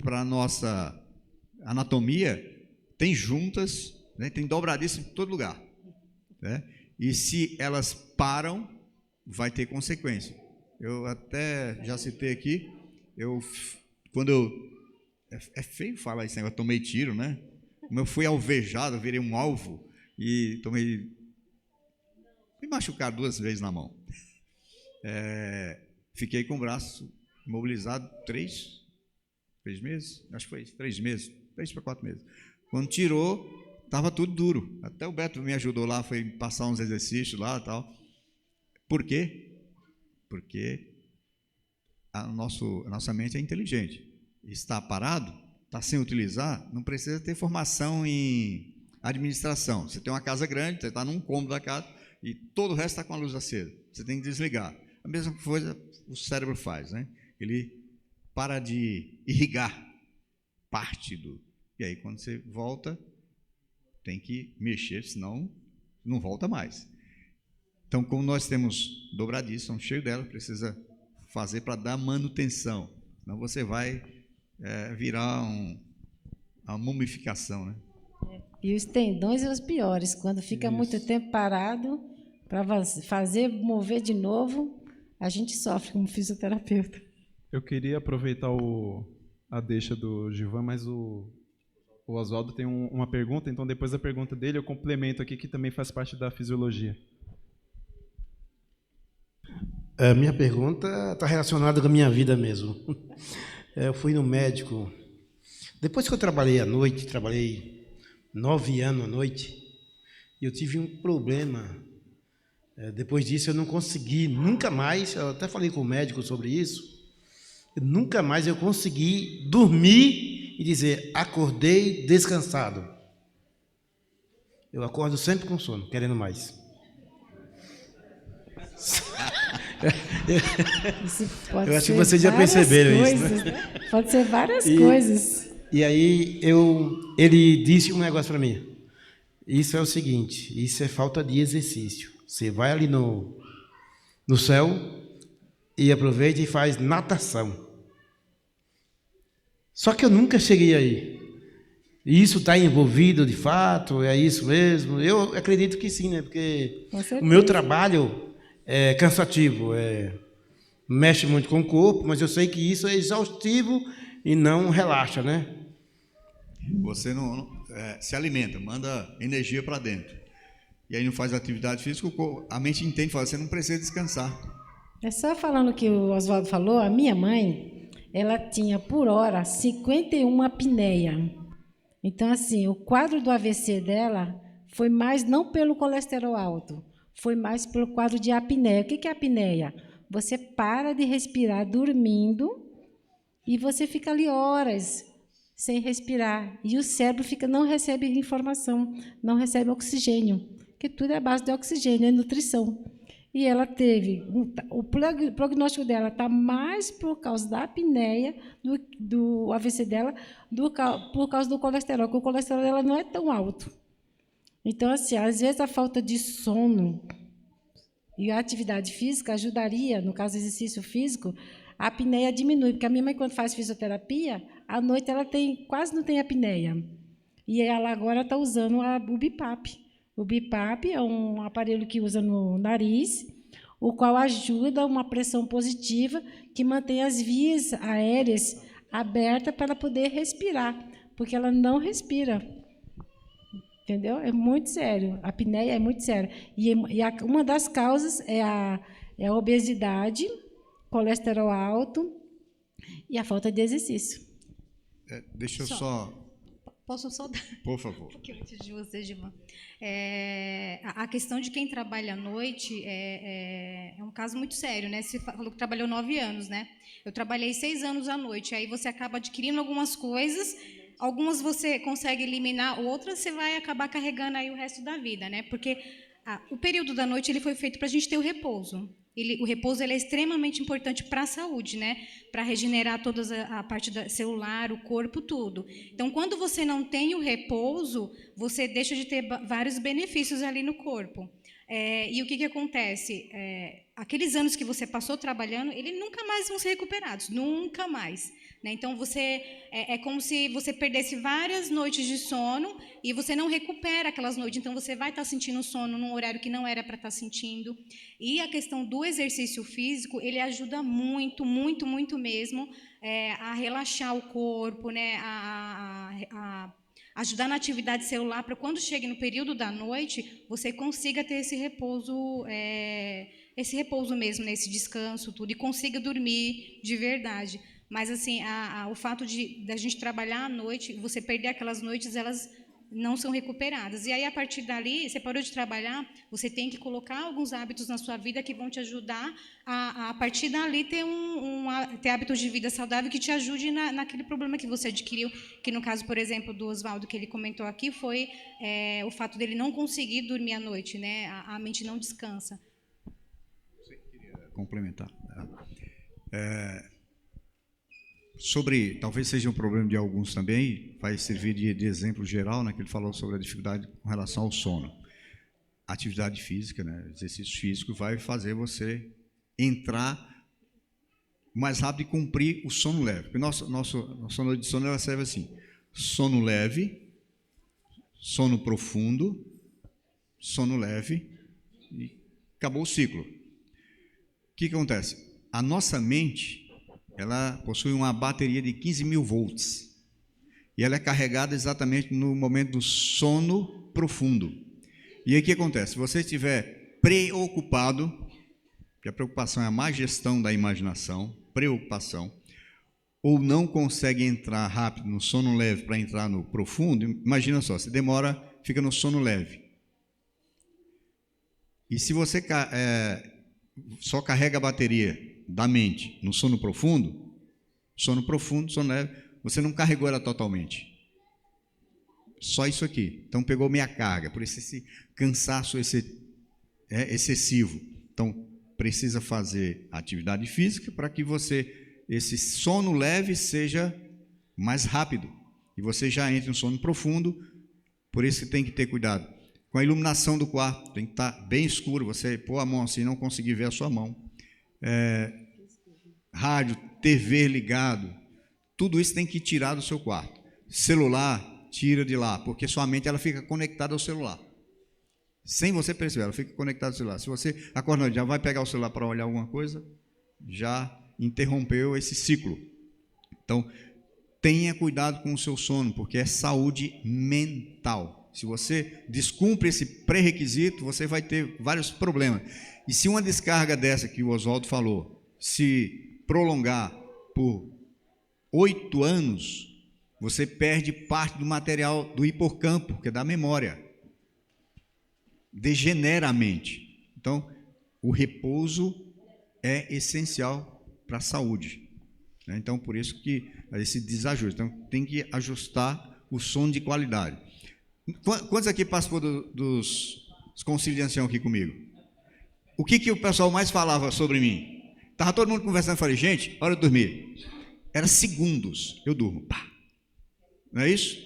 para a nossa anatomia, tem juntas, né, tem dobradiça em todo lugar, né? E se elas param, vai ter consequência. Eu até já citei aqui, é feio falar isso, eu tomei tiro, né? Como eu fui alvejado, virei um alvo e me machucaram 2 vezes na mão. Fiquei com o braço imobilizado 3 meses, acho que foi 3 meses, 3 para 4 meses. Quando tirou, estava tudo duro. Até o Beto me ajudou lá, foi passar uns exercícios lá e tal. Por quê? Porque a nossa mente é inteligente. Está parado, está sem utilizar, não precisa ter formação em administração. Você tem uma casa grande, você está num cômodo da casa e todo o resto está com a luz acesa. Você tem que desligar. A mesma coisa o cérebro faz, né? Ele para de irrigar parte do... E aí, quando você volta, tem que mexer, senão não volta mais. Então, como nós temos dobradiças, são cheios dela, precisa fazer para dar manutenção. Senão você vai virar uma mumificação, né? E os tendões são os piores. Quando fica muito tempo parado, para fazer, mover de novo, a gente sofre como fisioterapeuta. Eu queria aproveitar a deixa do Gilvan, mas o Oswaldo tem uma pergunta, então depois da pergunta dele eu complemento aqui, que também faz parte da fisiologia. A minha pergunta está relacionada com a minha vida mesmo. Eu fui no médico. Depois que eu trabalhei à noite, trabalhei 9 anos à noite, e eu tive um problema. Depois disso eu não consegui, nunca mais, eu até falei com o médico sobre isso, nunca mais eu consegui dormir e dizer, acordei descansado. Eu acordo sempre com sono, querendo mais. Eu acho que vocês já perceberam coisas, isso, né? Pode ser várias coisas. E aí ele disse um negócio para mim. Isso é o seguinte, isso é falta de exercício. Você vai ali no céu e aproveita e faz natação. Só que eu nunca cheguei aí. Isso está envolvido de fato? É isso mesmo? Eu acredito que sim, né? Porque o meu trabalho é cansativo, mexe muito com o corpo, mas eu sei que isso é exaustivo e não relaxa, né? Você não se alimenta, manda energia para dentro. E aí não faz atividade física, a mente entende, fala, você não precisa descansar. É só falando o que o Oswaldo falou, a minha mãe, ela tinha por hora 51 apneia. Então, assim, o quadro do AVC dela foi mais não pelo colesterol alto, foi mais pelo quadro de apneia. O que é apneia? Você para de respirar dormindo e você fica ali horas sem respirar. E o cérebro não recebe informação, não recebe oxigênio, porque tudo é a base de oxigênio, é nutrição. E ela teve... O prognóstico dela está mais por causa da apneia, do AVC dela, por causa do colesterol, porque o colesterol dela não é tão alto. Então, assim, às vezes a falta de sono e a atividade física ajudaria, no caso do exercício físico, a apneia diminui. Porque a minha mãe, quando faz fisioterapia, à noite ela quase não tem apneia. E ela agora está usando o BiPAP. O BiPAP é um aparelho que usa no nariz, o qual ajuda uma pressão positiva que mantém as vias aéreas abertas para ela poder respirar, porque ela não respira. Entendeu? É muito sério. A apneia é muito séria. E uma das causas é a obesidade, colesterol alto e a falta de exercício. Deixa eu só... Posso só dar? Por favor. Um pouquinho antes de você, Gilvan. A questão de quem trabalha à noite é um caso muito sério, né? Você falou que trabalhou 9 anos, né? Eu trabalhei 6 anos à noite. Aí você acaba adquirindo algumas coisas, algumas você consegue eliminar, outras você vai acabar carregando aí o resto da vida, né? Porque O período da noite ele foi feito para a gente ter o repouso. O repouso ele é extremamente importante para a saúde, né? Para regenerar toda a parte celular, o corpo, tudo. Então, quando você não tem o repouso, você deixa de ter vários benefícios ali no corpo. E o que acontece? Aqueles anos que você passou trabalhando, eles nunca mais vão ser recuperados, nunca mais. Né? Então, é como se você perdesse várias noites de sono e você não recupera aquelas noites. Então, você vai estar sentindo sono num horário que não era para estar sentindo. E a questão do exercício físico, ele ajuda muito, muito, muito mesmo a relaxar o corpo, né? a ajudar na atividade celular, para quando chegue no período da noite, você consiga ter esse repouso mesmo, né, esse descanso, tudo, e consiga dormir de verdade. Mas, assim, o fato da gente trabalhar à noite, você perder aquelas noites, elas não são recuperadas. E aí, a partir dali, você parou de trabalhar, você tem que colocar alguns hábitos na sua vida que vão te ajudar a partir dali, ter hábitos de vida saudável que te ajude naquele problema que você adquiriu, que no caso, por exemplo, do Oswaldo, que ele comentou aqui, foi o fato dele não conseguir dormir à noite, né? A mente não descansa. Você queria complementar? Talvez seja um problema de alguns também, vai servir de exemplo geral, né, que ele falou sobre a dificuldade com relação ao sono. Atividade física, né, exercício físico, vai fazer você entrar mais rápido e cumprir o sono leve. Porque nossa noite de sono ela serve assim: sono leve, sono profundo, sono leve, e acabou o ciclo. O que acontece? A nossa mente, ela possui uma bateria de 15.000 volts e ela é carregada exatamente no momento do sono profundo. E aí o que acontece? Se você estiver preocupado, que a preocupação é a má gestão da imaginação, preocupação, ou não consegue entrar rápido no sono leve para entrar no profundo, imagina só, você demora, fica no sono leve. E se você só carrega a bateria da mente no sono profundo, sono leve, você não carregou ela totalmente. Só isso aqui. Então pegou meia carga, por isso esse cansaço excessivo. Então precisa fazer atividade física para que esse sono leve seja mais rápido e você já entre no sono profundo. Por isso que tem que ter cuidado com a iluminação do quarto, tem que estar bem escuro, você pôr a mão assim e não conseguir ver a sua mão. Rádio, TV ligado, tudo isso tem que tirar do seu quarto. Celular, tira de lá, porque sua mente ela fica conectada ao celular. Sem você perceber, ela fica conectada ao celular. Se você acorda, já vai pegar o celular para olhar alguma coisa, já interrompeu esse ciclo. Então, tenha cuidado com o seu sono, porque é saúde mental. Se você descumpre esse pré-requisito, você vai ter vários problemas. E se uma descarga dessa que o Oswaldo falou, se prolongar por 8 anos, você perde parte do material do hipocampo, que é da memória. Degenera a mente. Então, o repouso é essencial para a saúde. Então, por isso que esse desajuste. Então, tem que ajustar o sono de qualidade. Quantos aqui participou dos concílios de ancião aqui comigo? O que o pessoal mais falava sobre mim? Estava todo mundo conversando, falei, gente, hora de dormir. Era segundos, eu durmo. Pá. Não é isso?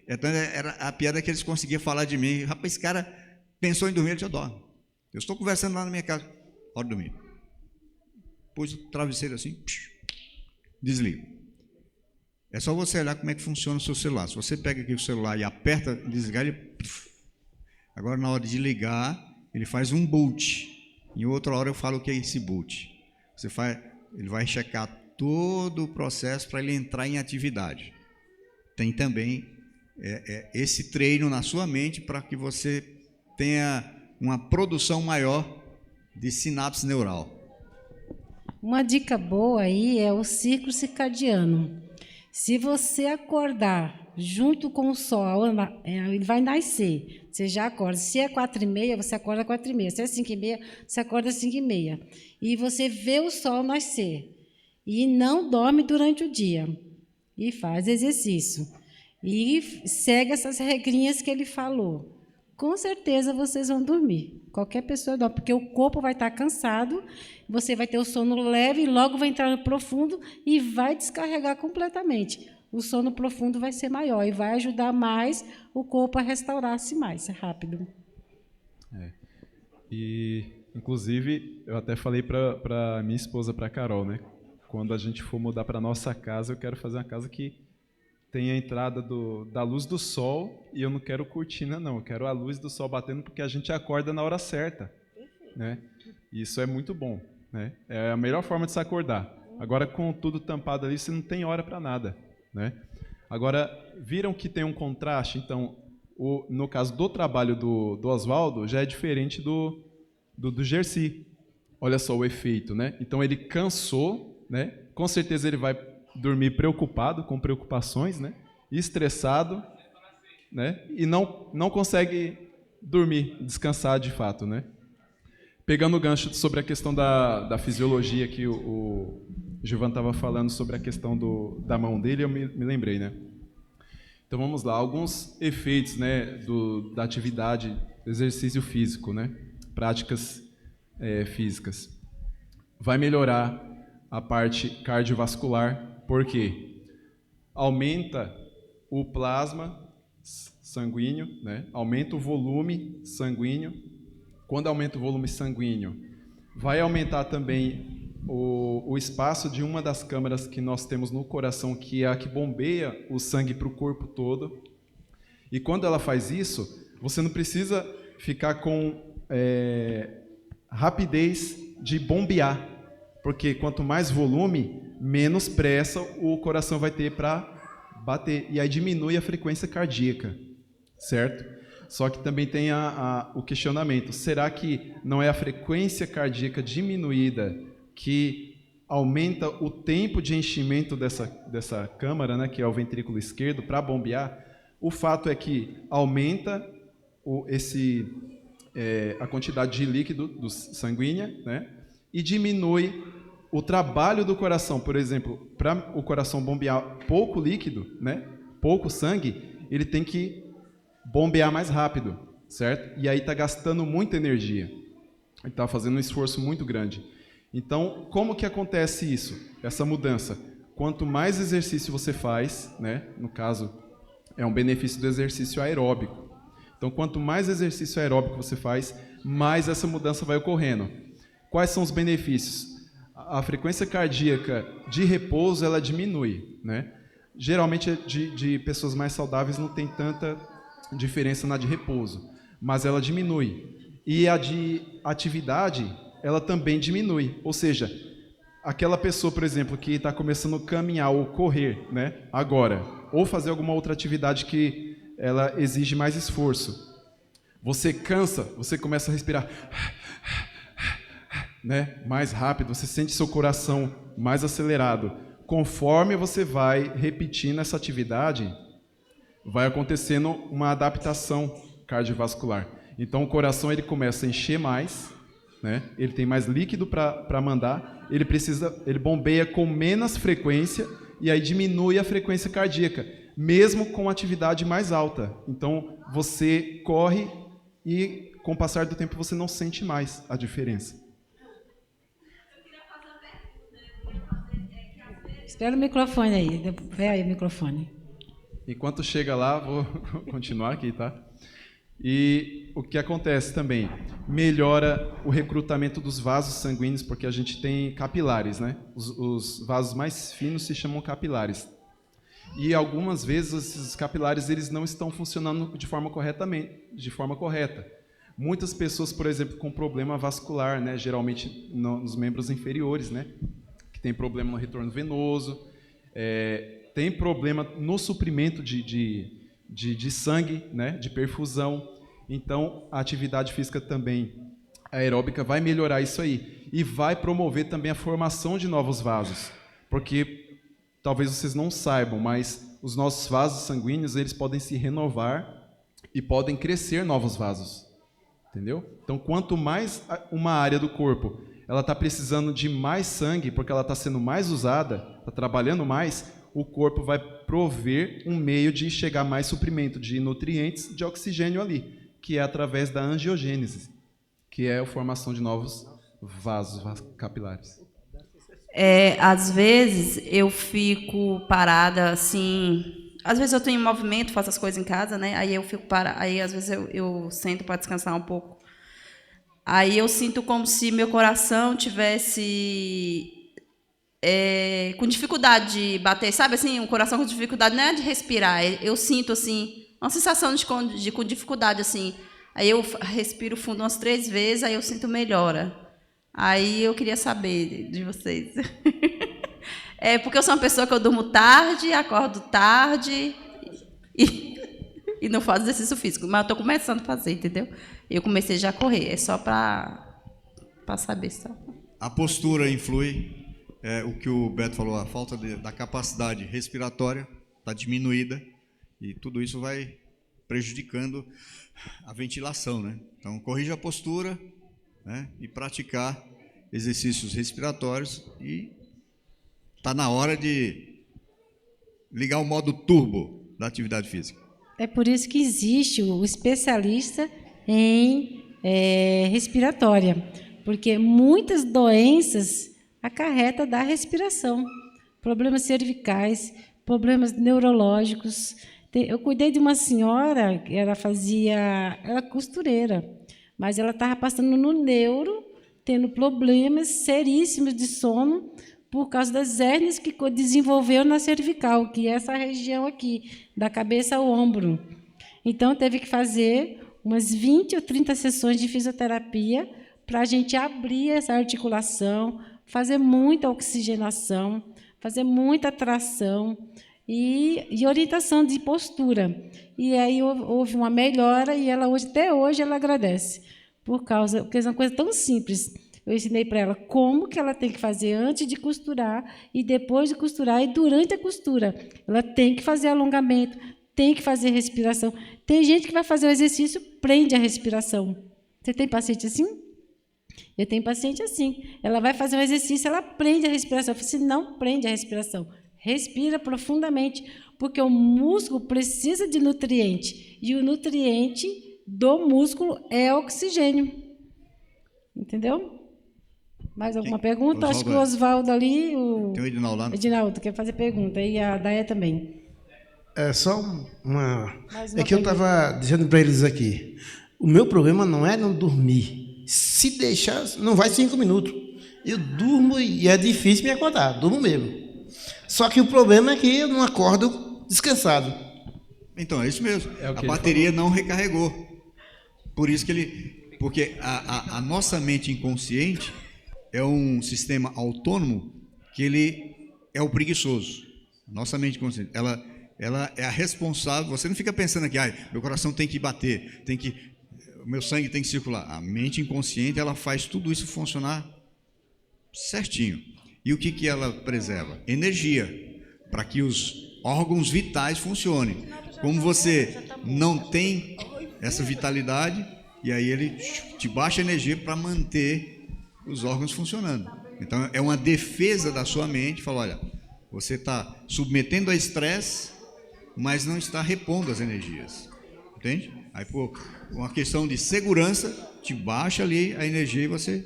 Então, era a piada que eles conseguiam falar de mim. Rapaz, esse cara pensou em dormir, ele já dorme. Eu estou conversando lá na minha casa, hora de dormir. Pôs o travesseiro assim, desliga. É só você olhar como é que funciona o seu celular. Se você pega aqui o celular e aperta, desligar, ele... Agora, na hora de ligar, ele faz um boot. Em outra hora eu falo o que é esse boot. Ele vai checar todo o processo para ele entrar em atividade. Tem também esse treino na sua mente para que você tenha uma produção maior de sinapse neural. Uma dica boa aí é o ciclo circadiano. Se você acordar junto com o sol, ele vai nascer. Você já acorda. Se é 4h30, você acorda 4h30. Se é 5h30, você acorda 5h30. E você vê o sol nascer. E não dorme durante o dia. E faz exercício. E segue essas regrinhas que ele falou. com certeza vocês vão dormir. Qualquer pessoa dorme, porque o corpo vai estar cansado, você vai ter o sono leve, logo vai entrar no profundo e vai descarregar completamente. O sono profundo vai ser maior e vai ajudar mais o corpo a restaurar-se mais rápido. E, inclusive, eu até falei para minha esposa, para a Carol, né? Quando a gente for mudar para nossa casa, eu quero fazer uma casa que tenha a entrada da luz do sol, e eu não quero cortina, não. Eu quero a luz do sol batendo, porque a gente acorda na hora certa, né? Isso é muito bom, né? É a melhor forma de se acordar. Agora, com tudo tampado ali, você não tem hora para nada, né? Agora, viram que tem um contraste? Então, no caso do trabalho do Oswaldo, já é diferente do Gersi. Olha só o efeito, né? Então, ele cansou, né? Com certeza ele vai dormir preocupado, com preocupações, né? Estressado, né? E não consegue dormir, descansar de fato, né? Pegando o gancho sobre a questão da fisiologia que o Gilvan estava falando sobre a questão da mão dele, eu me lembrei, né? Então vamos lá, alguns efeitos, né, da atividade, do exercício físico, né? Práticas físicas. Vai melhorar a parte cardiovascular, por quê? Aumenta o plasma sanguíneo, né? Aumenta o volume sanguíneo. Quando aumenta o volume sanguíneo, vai aumentar também o espaço de uma das câmaras que nós temos no coração, que é a que bombeia o sangue para o corpo todo. E quando ela faz isso, você não precisa ficar com rapidez de bombear, porque quanto mais volume, menos pressa o coração vai ter para bater, e aí diminui a frequência cardíaca, certo? Só que também tem o questionamento, será que não é a frequência cardíaca diminuída que aumenta o tempo de enchimento dessa câmara, né, que é o ventrículo esquerdo, para bombear? O fato é que aumenta a quantidade de líquido sanguínea, né, e diminui o trabalho do coração. Por exemplo, para o coração bombear pouco líquido, né, pouco sangue, ele tem que bombear mais rápido, certo? E aí está gastando muita energia. Ele está fazendo um esforço muito grande. Então, como que acontece isso? Essa mudança? Quanto mais exercício você faz, né? No caso, é um benefício do exercício aeróbico. Então, quanto mais exercício aeróbico você faz, mais essa mudança vai ocorrendo. Quais são os benefícios? A frequência cardíaca de repouso, ela diminui, né? Geralmente, de pessoas mais saudáveis não tem tanta diferença na de repouso, mas ela diminui. E a de atividade, ela também diminui. Ou seja, aquela pessoa, por exemplo, que está começando a caminhar ou correr, né, agora, ou fazer alguma outra atividade que ela exige mais esforço, você cansa, você começa a respirar, né, mais rápido, você sente seu coração mais acelerado. Conforme você vai repetindo essa atividade, vai acontecendo uma adaptação cardiovascular. Então o coração ele começa a encher mais, né? Ele tem mais líquido para mandar, ele bombeia com menos frequência e aí diminui a frequência cardíaca, mesmo com atividade mais alta. Então você corre e com o passar do tempo você não sente mais a diferença. Espera o microfone aí, vem aí o microfone. Enquanto chega lá, vou continuar aqui, tá? E o que acontece também? Melhora o recrutamento dos vasos sanguíneos, porque a gente tem capilares, né? Os vasos mais finos se chamam capilares. E algumas vezes esses capilares eles não estão funcionando de forma correta. Muitas pessoas, por exemplo, com problema vascular, né? Geralmente nos membros inferiores, né? Que tem problema no retorno venoso, tem problema no suprimento de sangue, né, de perfusão. Então, a atividade física também aeróbica vai melhorar isso aí e vai promover também a formação de novos vasos, porque talvez vocês não saibam, mas os nossos vasos sanguíneos eles podem se renovar e podem crescer novos vasos, entendeu? Então, quanto mais uma área do corpo ela está precisando de mais sangue, porque ela está sendo mais usada, está trabalhando mais, o corpo vai prover um meio de chegar mais suprimento de nutrientes, de oxigênio ali, que é através da angiogênese, que é a formação de novos vasos capilares. Às vezes eu fico parada assim. Às vezes eu tenho movimento, faço as coisas em casa, né? Aí eu fico parada. Aí às vezes eu sento para descansar um pouco. Aí eu sinto como se meu coração tivesse com dificuldade de bater, sabe assim, um coração com dificuldade, não é de respirar. Eu sinto assim uma sensação com dificuldade assim. Aí eu respiro fundo umas 3 vezes, aí eu sinto melhora. Aí eu queria saber de vocês. Porque eu sou uma pessoa que eu durmo tarde, acordo tarde e não faço exercício físico. Mas eu estou começando a fazer, entendeu? Eu comecei já a correr. É só para saber. Só. A postura influi. O que o Beto falou, a falta da capacidade respiratória está diminuída e tudo isso vai prejudicando a ventilação, né? Então, corrija a postura, né, e praticar exercícios respiratórios, e está na hora de ligar o modo turbo da atividade física. É por isso que existe o especialista em respiratória, porque muitas doenças acarretam da respiração, problemas cervicais, problemas neurológicos. Eu cuidei de uma senhora, ela é costureira, mas ela estava passando no neuro, tendo problemas seríssimos de sono por causa das hérnias que desenvolveu na cervical, que é essa região aqui, da cabeça ao ombro. Então, teve que fazer umas 20 ou 30 sessões de fisioterapia para a gente abrir essa articulação, fazer muita oxigenação, fazer muita tração e orientação de postura. E aí houve uma melhora e ela até hoje ela agradece, porque é uma coisa tão simples. Eu ensinei para ela como que ela tem que fazer antes de costurar e depois de costurar e durante a costura. Ela tem que fazer alongamento, tem que fazer respiração. Tem gente que vai fazer o exercício, prende a respiração. Você tem paciente assim? Eu tenho paciente assim. Ela vai fazer um exercício, ela prende a respiração. Eu falo assim, não prende a respiração. Respira profundamente, porque o músculo precisa de nutriente. E o nutriente do músculo é oxigênio. Entendeu? Mais alguma pergunta? Acho que o Oswaldo ali... Tem o Edinaldo lá. Edinaldo quer fazer pergunta. E a Daia também. É só uma que eu estava dizendo para eles aqui. O meu problema não é não dormir. Se deixar, não vai 5 minutos. Eu durmo e é difícil me acordar. Durmo mesmo. Só que o problema é que eu não acordo descansado. Então, é isso mesmo. A bateria não recarregou. Por isso que porque a nossa mente inconsciente é um sistema autônomo que ele é o preguiçoso. Nossa mente inconsciente, ela é a responsável. Você não fica pensando aqui, meu coração tem que bater, meu sangue tem que circular. A mente inconsciente, ela faz tudo isso funcionar certinho. E o que ela preserva? Energia, para que os órgãos vitais funcionem. Como você não tem essa vitalidade, e aí ele te baixa energia para manter os órgãos funcionando. Então, é uma defesa da sua mente, fala, olha, você está submetendo a estresse, mas não está repondo as energias. Entende? Aí, por uma questão de segurança, te baixa ali a energia e você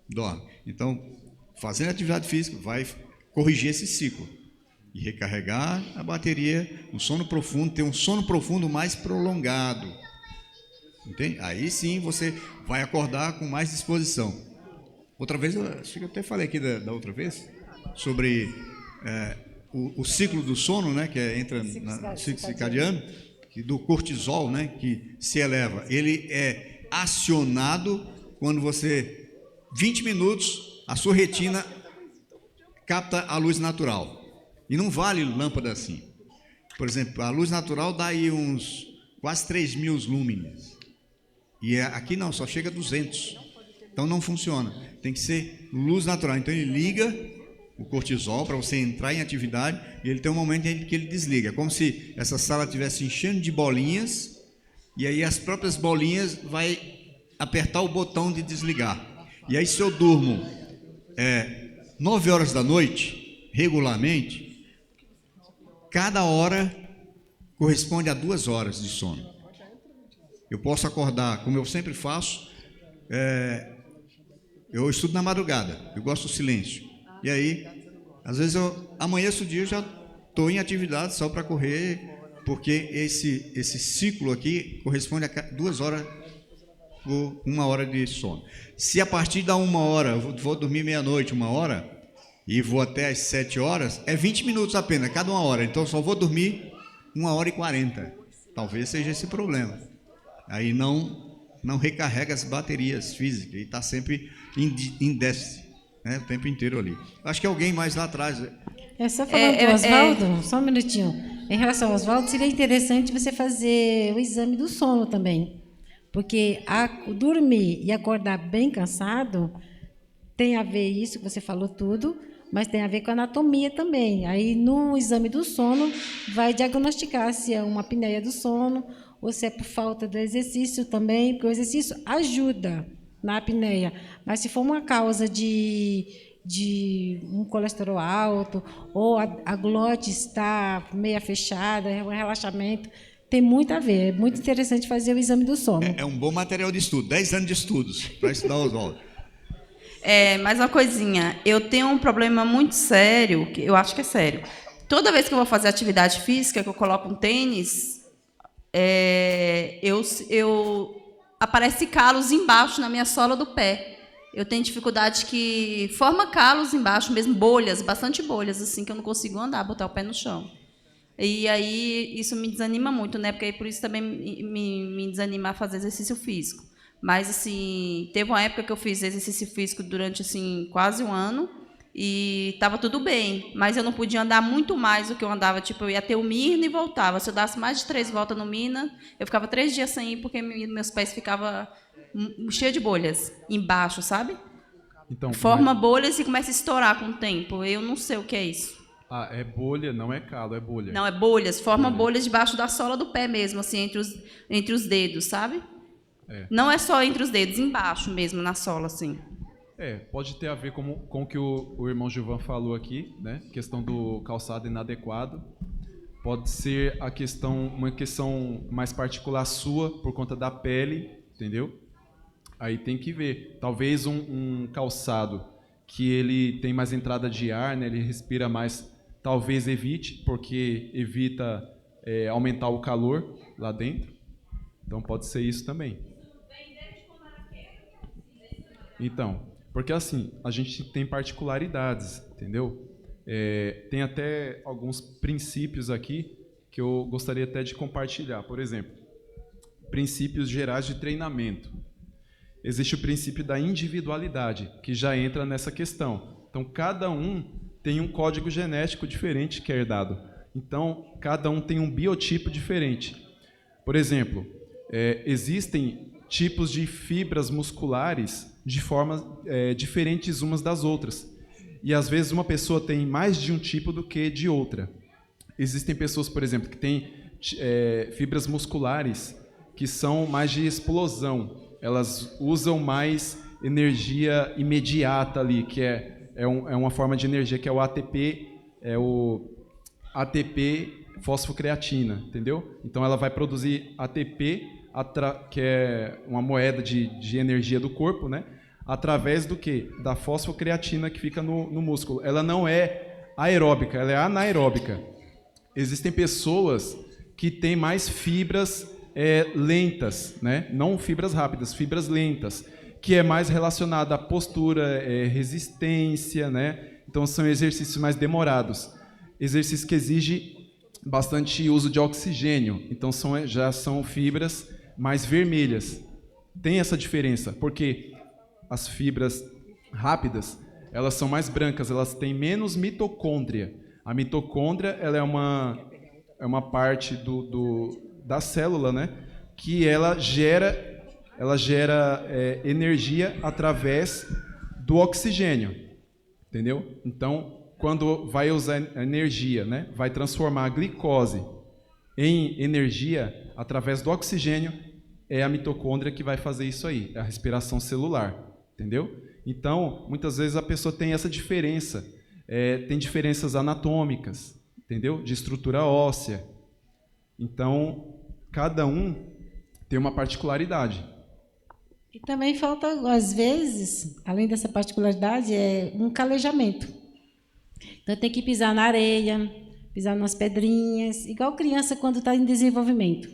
dorme. Então, fazendo atividade física vai corrigir esse ciclo e recarregar a bateria no sono profundo, ter um sono profundo mais prolongado. Entende? Aí sim você vai acordar com mais disposição. Outra vez, acho que eu até falei aqui da outra vez, sobre o ciclo do sono, né, que entra no ciclo circadiano, do cortisol, né, que se eleva. Ele é acionado quando você, 20 minutos, a sua retina capta a luz natural. E não vale lâmpada assim. Por exemplo, a luz natural dá aí uns quase 3.000 lúmenes. E aqui não, só chega a 200. Então não funciona. Tem que ser luz natural. Então ele liga o cortisol para você entrar em atividade e ele tem um momento em que ele desliga. É como se essa sala estivesse enchendo de bolinhas e aí as próprias bolinhas vai apertar o botão de desligar. E aí se eu durmo 9 horas da noite, regularmente, cada hora corresponde a 2 horas de sono. Eu posso acordar, como eu sempre faço, eu estudo na madrugada, eu gosto do silêncio. E aí, às vezes eu amanheço o dia e já estou em atividade só para correr, porque esse ciclo aqui corresponde a 2 horas por 1 hora de sono. Se a partir da 1 hora, eu vou dormir meia-noite, 1 hora, e vou até às 7 horas, é 20 minutos apenas, cada 1 hora. Então, só vou dormir 1 hora e 40. Talvez seja esse problema. Aí não recarrega as baterias físicas e está sempre em déficit, né, o tempo inteiro ali. Acho que alguém mais lá atrás... Só falando do Oswaldo, só um minutinho. Em relação ao Oswaldo, seria interessante você fazer o exame do sono também. Porque dormir e acordar bem cansado tem a ver isso que você falou tudo, mas tem a ver com a anatomia também. Aí, no exame do sono, vai diagnosticar se é uma apneia do sono ou se é por falta do exercício também, porque o exercício ajuda na apneia. Mas se for uma causa de um colesterol alto, ou a glote está meia fechada, um relaxamento, tem muito a ver. É muito interessante fazer o exame do sono. É um bom material de estudo, 10 anos de estudos para estudar o Oswaldo. Mais uma coisinha, eu tenho um problema muito sério, que eu acho que é sério. Toda vez que eu vou fazer atividade física, que eu coloco um tênis, aparece calos embaixo na minha sola do pé. Eu tenho dificuldade que forma calos embaixo, mesmo bolhas, bastante bolhas, assim, que eu não consigo andar, botar o pé no chão. E aí isso me desanima muito, né? Porque por isso também me desanima a fazer exercício físico. Mas, assim, teve uma época que eu fiz exercício físico durante, assim, quase 1 ano e estava tudo bem, mas eu não podia andar muito mais do que eu andava. Tipo, eu ia até o Mirna e voltava. Se eu desse mais de 3 voltas no Mirna, eu ficava 3 dias sem ir porque meus pés ficavam cheios de bolhas embaixo, sabe? Então, forma bolhas e começa a estourar com o tempo. Eu não sei o que é isso. É bolha, não é calo, é bolha. Não, é bolhas. Forma bolhas debaixo da sola do pé mesmo, assim, entre os dedos, sabe? Não é só entre os dedos, embaixo mesmo, na sola, assim. Pode ter a ver com o que o irmão Gilvan falou aqui, né? Questão do calçado inadequado. Pode ser uma questão mais particular sua, por conta da pele, entendeu? Aí tem que ver. Talvez um calçado que ele tem mais entrada de ar, né? Ele respira mais, talvez evite, porque evita aumentar o calor lá dentro. Então pode ser isso também. Então, porque assim, a gente tem particularidades, entendeu? Tem até alguns princípios aqui que eu gostaria até de compartilhar. Por exemplo, princípios gerais de treinamento. Existe o princípio da individualidade, que já entra nessa questão. Então, cada um tem um código genético diferente que é herdado. Então, cada um tem um biotipo diferente. Por exemplo, existem tipos de fibras musculares de formas diferentes umas das outras. E, às vezes, uma pessoa tem mais de um tipo do que de outra. Existem pessoas, por exemplo, que têm fibras musculares que são mais de explosão. Elas usam mais energia imediata ali, que é uma forma de energia que é o ATP fosfocreatina, entendeu? Então, ela vai produzir ATP, que é uma moeda de energia do corpo, né? Através do quê? Da fosfocreatina que fica no músculo. Ela não é aeróbica, ela é anaeróbica. Existem pessoas que têm mais fibras lentas, né? Não fibras rápidas, fibras lentas, que é mais relacionada à postura, resistência, né? Então são exercícios mais demorados, exercícios que exigem bastante uso de oxigênio, então já são fibras mais vermelhas. Tem essa diferença, porque as fibras rápidas, elas são mais brancas, elas têm menos mitocôndria. A mitocôndria, ela é uma parte da célula, né, que ela gera energia através do oxigênio, entendeu? Então, quando vai usar energia, né, vai transformar a glicose em energia através do oxigênio, é a mitocôndria que vai fazer isso aí, é a respiração celular, entendeu? Então, muitas vezes a pessoa tem essa diferença, tem diferenças anatômicas, entendeu? De estrutura óssea. Então, cada um tem uma particularidade. E também falta, às vezes, além dessa particularidade, um calejamento. Então, tem que pisar na areia, pisar nas pedrinhas, igual criança quando está em desenvolvimento.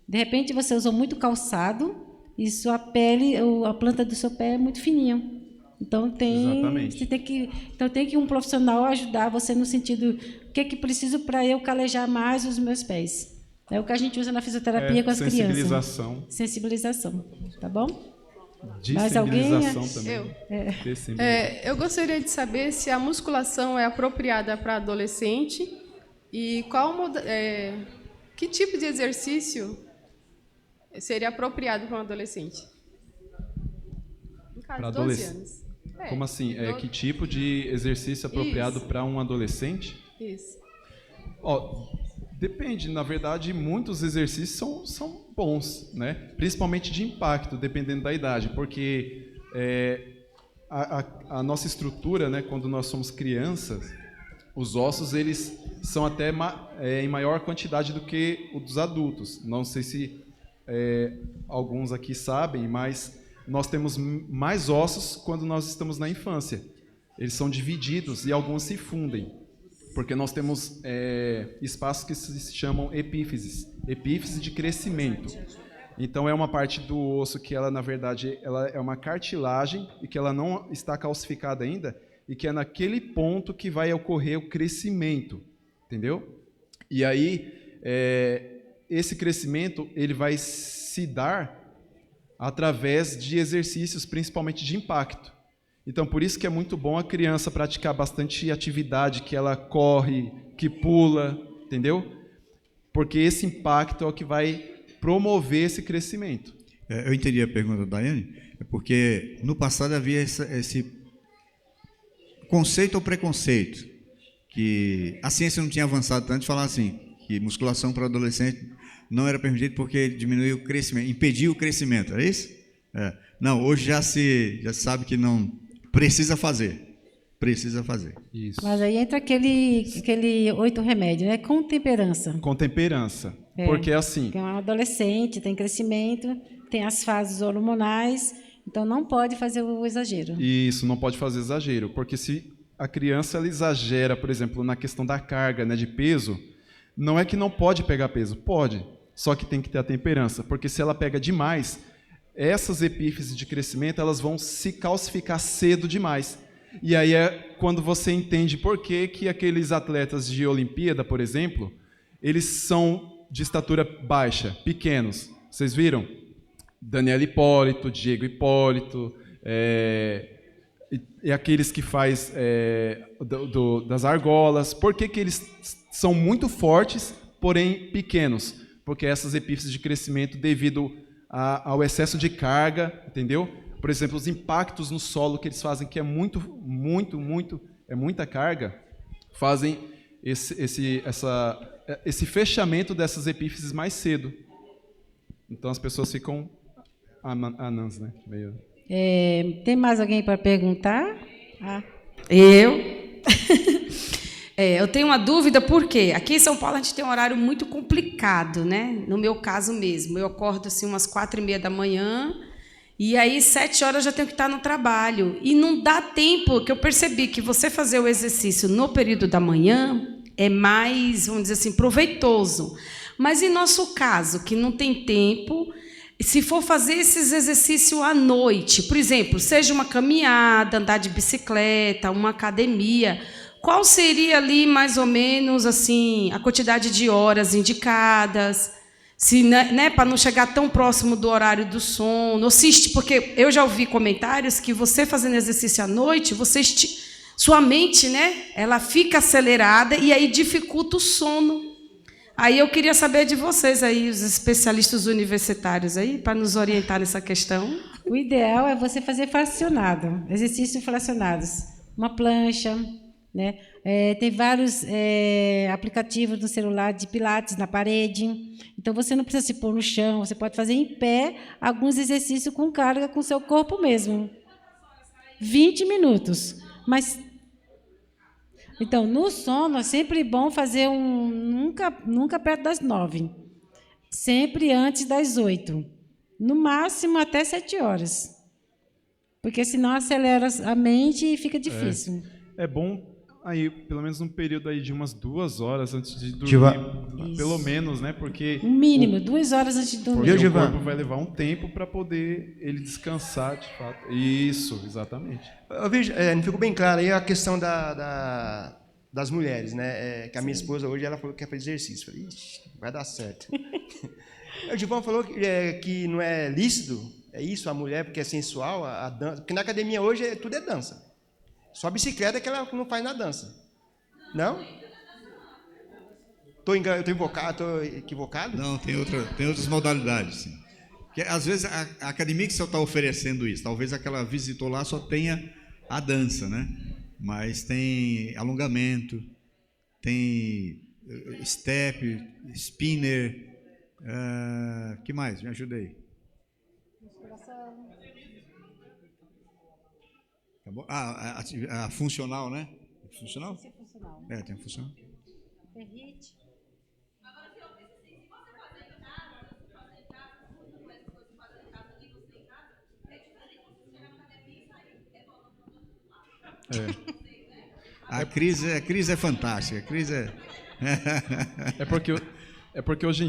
De repente, você usou muito calçado e sua pele, a planta do seu pé é muito fininha. Então, Exatamente. tem que um profissional ajudar você no sentido, o que é que preciso para eu calejar mais os meus pés? É o que a gente usa na fisioterapia com as crianças. Sensibilização. Tá bom? Dissimilização também. Eu gostaria de saber se a musculação é apropriada para adolescente e que tipo de exercício seria apropriado para um adolescente? No caso, Para 12 anos. Como assim? Que tipo de exercício apropriado para um adolescente? Isso. Depende, na verdade, muitos exercícios são bons, né? Principalmente de impacto, dependendo da idade, porque a nossa estrutura, né, quando nós somos crianças, os ossos eles são até em maior quantidade do que os dos adultos. Não sei se alguns aqui sabem, mas nós temos mais ossos quando nós estamos na infância. Eles são divididos e alguns se fundem, porque nós temos espaços que se chamam epífises, epífise de crescimento. Então, é uma parte do osso que ela, na verdade, ela é uma cartilagem e que ela não está calcificada ainda e que é naquele ponto que vai ocorrer o crescimento, entendeu? E aí, esse crescimento ele vai se dar através de exercícios, principalmente de impacto. Então, por isso que é muito bom a criança praticar bastante atividade, que ela corre, que pula, entendeu? Porque esse impacto é o que vai promover esse crescimento. Eu entendi a pergunta da Daiane, porque no passado havia esse conceito ou preconceito, que a ciência não tinha avançado tanto de falar assim, que musculação para adolescente não era permitido porque diminuiu o crescimento, impediu o crescimento, é isso? Não, hoje já se sabe que não precisa fazer. Precisa fazer. Isso. Mas aí entra aquele 8 remédio, né? Com temperança. Com temperança. Porque assim... Porque é um adolescente, tem crescimento, tem as fases hormonais, então não pode fazer o exagero. Isso, não pode fazer exagero. Porque se a criança ela exagera, por exemplo, na questão da carga, né, de peso, não é que não pode pegar peso. Pode, só que tem que ter a temperança. Porque se ela pega demais, essas epífises de crescimento elas vão se calcificar cedo demais. E aí é quando você entende por que aqueles atletas de Olimpíada, por exemplo, eles são de estatura baixa, pequenos. Vocês viram? Daniel Hipólito, Diego Hipólito, e aqueles que faz das argolas. Por que eles são muito fortes, porém pequenos? Porque essas epífises de crescimento devido ao excesso de carga, entendeu? Por exemplo, os impactos no solo que eles fazem, que é muita carga, fazem esse fechamento dessas epífises mais cedo. Então as pessoas ficam anãs, né? Meio... Tem mais alguém para perguntar? Eu tenho uma dúvida, porque aqui em São Paulo a gente tem um horário muito complicado, né? No meu caso mesmo, eu acordo assim umas 4h30 da manhã, e aí 7 horas já tenho que estar no trabalho. E não dá tempo, que eu percebi que você fazer o exercício no período da manhã é mais, vamos dizer assim, proveitoso. Mas em nosso caso, que não tem tempo, se for fazer esses exercícios à noite, por exemplo, seja uma caminhada, andar de bicicleta, uma academia, qual seria ali mais ou menos assim a quantidade de horas indicadas? Se, né, para não chegar tão próximo do horário do sono, porque eu já ouvi comentários que você fazendo exercício à noite, sua mente, né, ela fica acelerada e aí dificulta o sono. Aí eu queria saber de vocês aí, os especialistas universitários aí, para nos orientar nessa questão. O ideal é você fazer fracionado, exercícios fracionados, uma plancha, né? Tem vários aplicativos no celular de pilates na parede. Então, você não precisa se pôr no chão, você pode fazer em pé alguns exercícios com carga com o seu corpo mesmo. 20 minutos. Então, no sono, é sempre bom fazer nunca perto das 9. Sempre antes das 8. No máximo até 7 horas. Porque senão acelera a mente e fica difícil. É bom aí, pelo menos um período aí de umas 2 horas antes de dormir, Isso. pelo menos, né? Porque o mínimo, 2 horas antes de dormir. Porque o corpo vai levar um tempo para poder ele descansar, de fato. Isso, exatamente. Eu vejo, não ficou bem claro aí a questão das mulheres, né? Que a minha esposa hoje ela falou que quer fazer exercício. Eu falei, ixi, vai dar certo. O Givão falou que não é lícito, é isso, a mulher, porque é sensual, a dança. Porque na academia hoje tudo é dança. Só a bicicleta que ela não faz na dança. Não? Estou equivocado? Não, tem outras modalidades, sim. Porque, às vezes, a academia que você está oferecendo isso, talvez aquela visitou lá só tenha a dança, né? Mas tem alongamento, tem step, spinner, que mais? Me ajuda aí. A funcional, né? Funcional? Funcional. Tem a funcional. Tem HIIT. A crise é fantástica. A crise é porque hoje em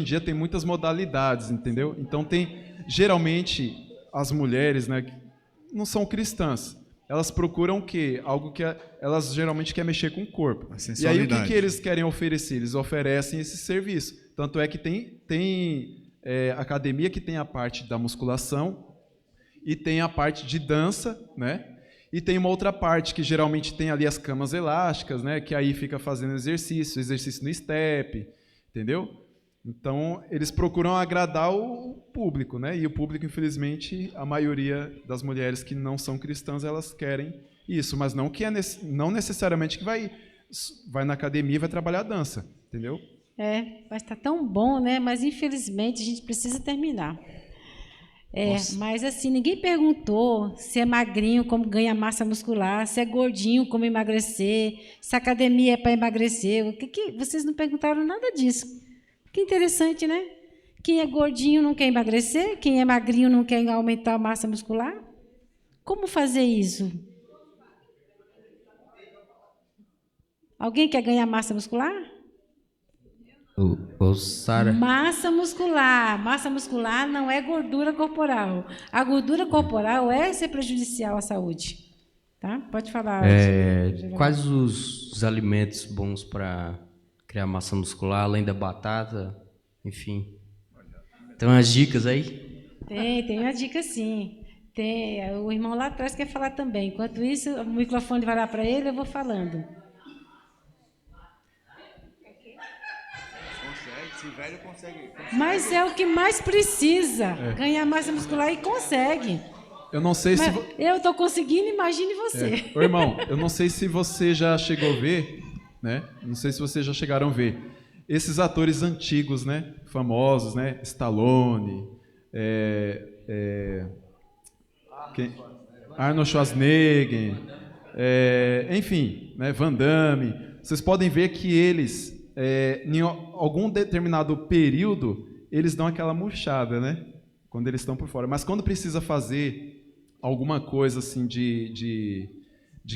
dia tem muitas modalidades, entendeu? Então geralmente as mulheres, né, não são cristãs. Elas procuram o quê? Algo que elas geralmente querem mexer com o corpo. E aí o que eles querem oferecer? Eles oferecem esse serviço. Tanto é que tem academia que tem a parte da musculação e tem a parte de dança, né? E tem uma outra parte que geralmente tem ali as camas elásticas, né? Que aí fica fazendo exercício no step, entendeu? Então, eles procuram agradar o público, né? E o público, infelizmente, a maioria das mulheres que não são cristãs, elas querem isso, mas não não necessariamente que vai na academia e vai trabalhar dança, entendeu? Vai estar tão bom, né? Mas, infelizmente, a gente precisa terminar. Mas, assim, ninguém perguntou se é magrinho, como ganha massa muscular, se é gordinho, como emagrecer, se a academia é para emagrecer. Vocês não perguntaram nada disso. Que interessante, né? Quem é gordinho não quer emagrecer, quem é magrinho não quer aumentar a massa muscular. Como fazer isso? Alguém quer ganhar massa muscular? Sara. Massa muscular não é gordura corporal. A gordura corporal é ser prejudicial à saúde. Tá? Pode falar. Quais os alimentos bons para criar massa muscular, além da batata, enfim? Tem umas dicas aí? Tem uma dica, sim. O irmão lá atrás quer falar também. Enquanto isso, o microfone vai lá para ele, eu vou falando. Consegue. Mas é o que mais precisa, ganhar massa muscular e consegue. Eu não sei se... Eu estou conseguindo, imagine você. Ô, irmão, eu não sei se você já chegou a ver, né? Não sei se vocês já chegaram a ver. Esses atores antigos, né? Famosos, né? Stallone, Arnold Schwarzenegger, enfim, né? Van Damme. Vocês podem ver que eles, em algum determinado período, eles dão aquela murchada, né? Quando eles estão por fora. Mas quando precisa fazer alguma coisa assim de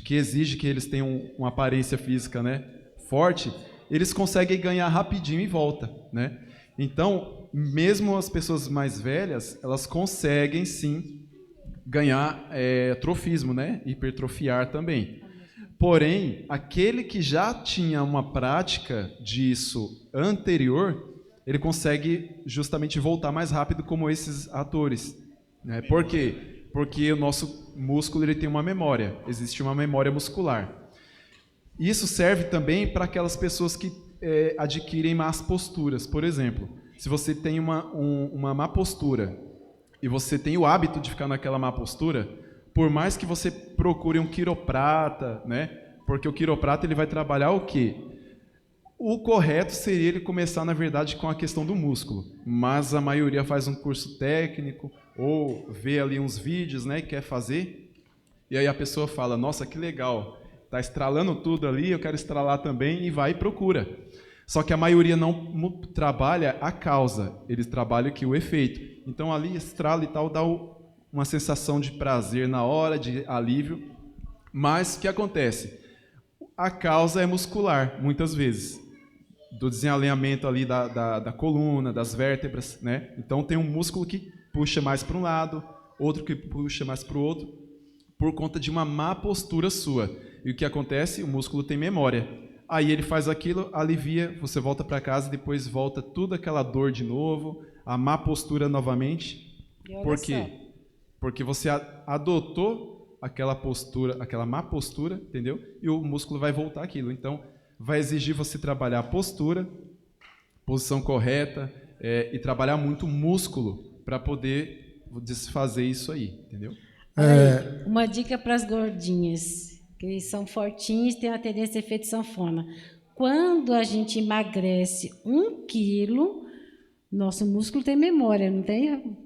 que exige que eles tenham uma aparência física, né, forte, eles conseguem ganhar rapidinho e volta, né? Então, mesmo as pessoas mais velhas, elas conseguem sim ganhar trofismo, né, hipertrofiar também. Porém, aquele que já tinha uma prática disso anterior, ele consegue justamente voltar mais rápido, como esses atores, né? Por quê? Porque o nosso músculo ele tem uma memória, existe uma memória muscular. Isso serve também para aquelas pessoas que adquirem más posturas. Por exemplo, se você tem uma má postura e você tem o hábito de ficar naquela má postura, por mais que você procure um quiroprata, né? Porque o quiroprata ele vai trabalhar o quê? O correto seria ele começar, na verdade, com a questão do músculo, mas a maioria faz um curso técnico ou vê ali uns vídeos, né, e quer fazer, e aí a pessoa fala, nossa, que legal, está estralando tudo ali, eu quero estralar também, e vai e procura. Só que a maioria não trabalha a causa, eles trabalham aqui o efeito. Então ali estrala e tal, dá uma sensação de prazer na hora, de alívio. Mas o que acontece? A causa é muscular, muitas vezes, do desalinhamento ali da coluna, das vértebras, né? Então tem um músculo que puxa mais para um lado, outro que puxa mais para o outro, por conta de uma má postura sua. E o que acontece? O músculo tem memória. Aí ele faz aquilo, alivia, você volta para casa e depois volta tudo aquela dor de novo, a má postura novamente. Por quê? Porque você adotou aquela postura, aquela má postura, entendeu? E o músculo vai voltar aquilo. Então, vai exigir você trabalhar a postura, posição correta, e trabalhar muito o músculo para poder desfazer isso aí, entendeu? Uma dica para as gordinhas, que são fortinhas, têm a tendência a efeito sanfona. Quando a gente emagrece 1 quilo, nosso músculo tem memória, não tem?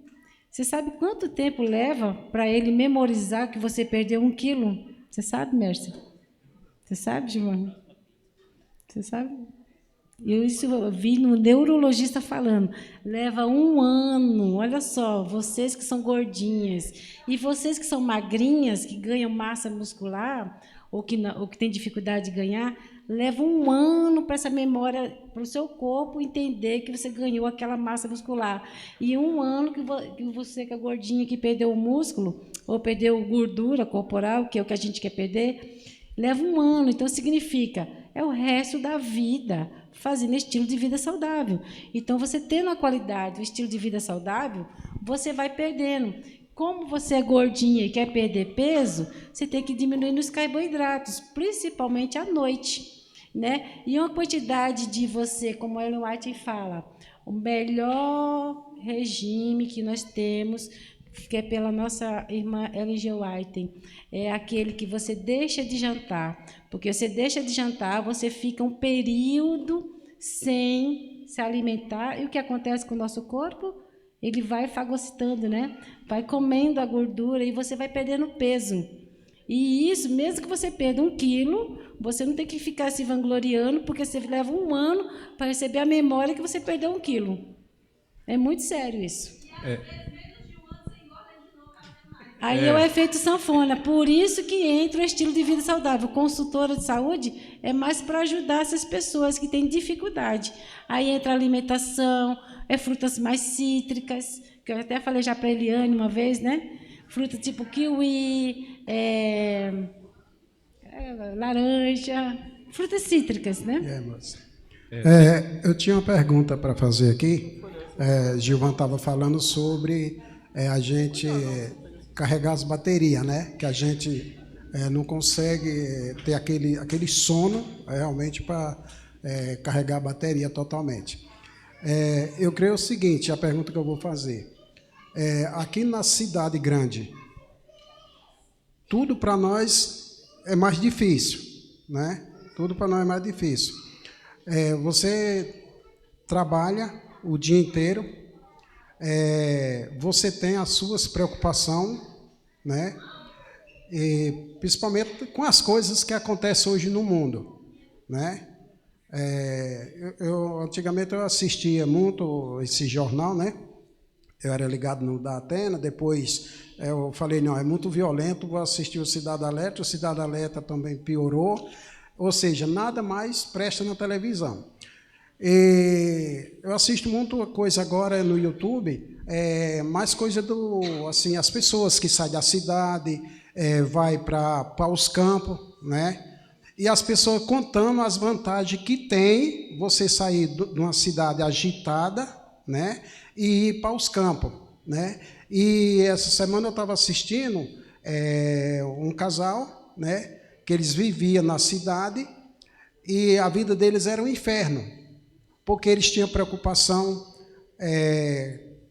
Você sabe quanto tempo leva para ele memorizar que você perdeu 1 quilo? Você sabe, Mércia? Você sabe, Giovana? Você sabe? Eu vi no neurologista falando. Leva 1 ano. Olha só, vocês que são gordinhas e vocês que são magrinhas, que ganham massa muscular ou que têm dificuldade de ganhar, leva 1 ano para essa memória, para o seu corpo entender que você ganhou aquela massa muscular. E 1 ano que você, que é gordinha, que perdeu o músculo, ou perdeu gordura corporal, que é o que a gente quer perder, leva 1 ano. Então, significa, é o resto da vida fazendo estilo de vida saudável. Então, você tendo a qualidade, o estilo de vida saudável, você vai perdendo. Como você é gordinha e quer perder peso, você tem que diminuir nos carboidratos, principalmente à noite, né? E uma quantidade de você, como a Ellen White fala, o melhor regime que nós temos, que é pela nossa irmã Ellen G. White, é aquele que você deixa de jantar, porque você deixa de jantar, você fica um período sem se alimentar, e o que acontece com o nosso corpo? Ele vai fagocitando, né? Vai comendo a gordura e você vai perdendo peso. E isso, mesmo que você perda 1 quilo, você não tem que ficar se vangloriando, porque você leva 1 ano para receber a memória que você perdeu 1 quilo. É muito sério isso. Aí é o efeito sanfona. Por isso que entra o estilo de vida saudável. Consultora de saúde é mais para ajudar essas pessoas que têm dificuldade. Aí entra a alimentação, frutas mais cítricas, que eu até falei já para a Eliane uma vez, né? Fruta tipo kiwi, laranja, frutas cítricas, né? Eu tinha uma pergunta para fazer aqui. Gilvan estava falando sobre a gente carregar as baterias, né? Que a gente não consegue ter aquele sono realmente para carregar a bateria totalmente. Eu creio o seguinte, a pergunta que eu vou fazer. Aqui na cidade grande, tudo para nós é mais difícil, né? Tudo para nós é mais difícil. Você trabalha o dia inteiro, você tem as suas preocupações, né? E, principalmente com as coisas que acontecem hoje no mundo, né? Antigamente eu assistia muito esse jornal, né? Eu era ligado no da Atena, depois eu falei, não, é muito violento, vou assistir o Cidade Alerta, o Cidade Alerta também piorou, ou seja, nada mais presta na televisão. E eu assisto muita coisa agora no YouTube, mais coisa assim, as pessoas que saem da cidade, vai para os campos, né? E as pessoas contando as vantagens que tem você sair de uma cidade agitada, né, e ir para os campos, né? E essa semana eu estava assistindo um casal, né, que eles viviam na cidade e a vida deles era um inferno, porque eles tinham preocupação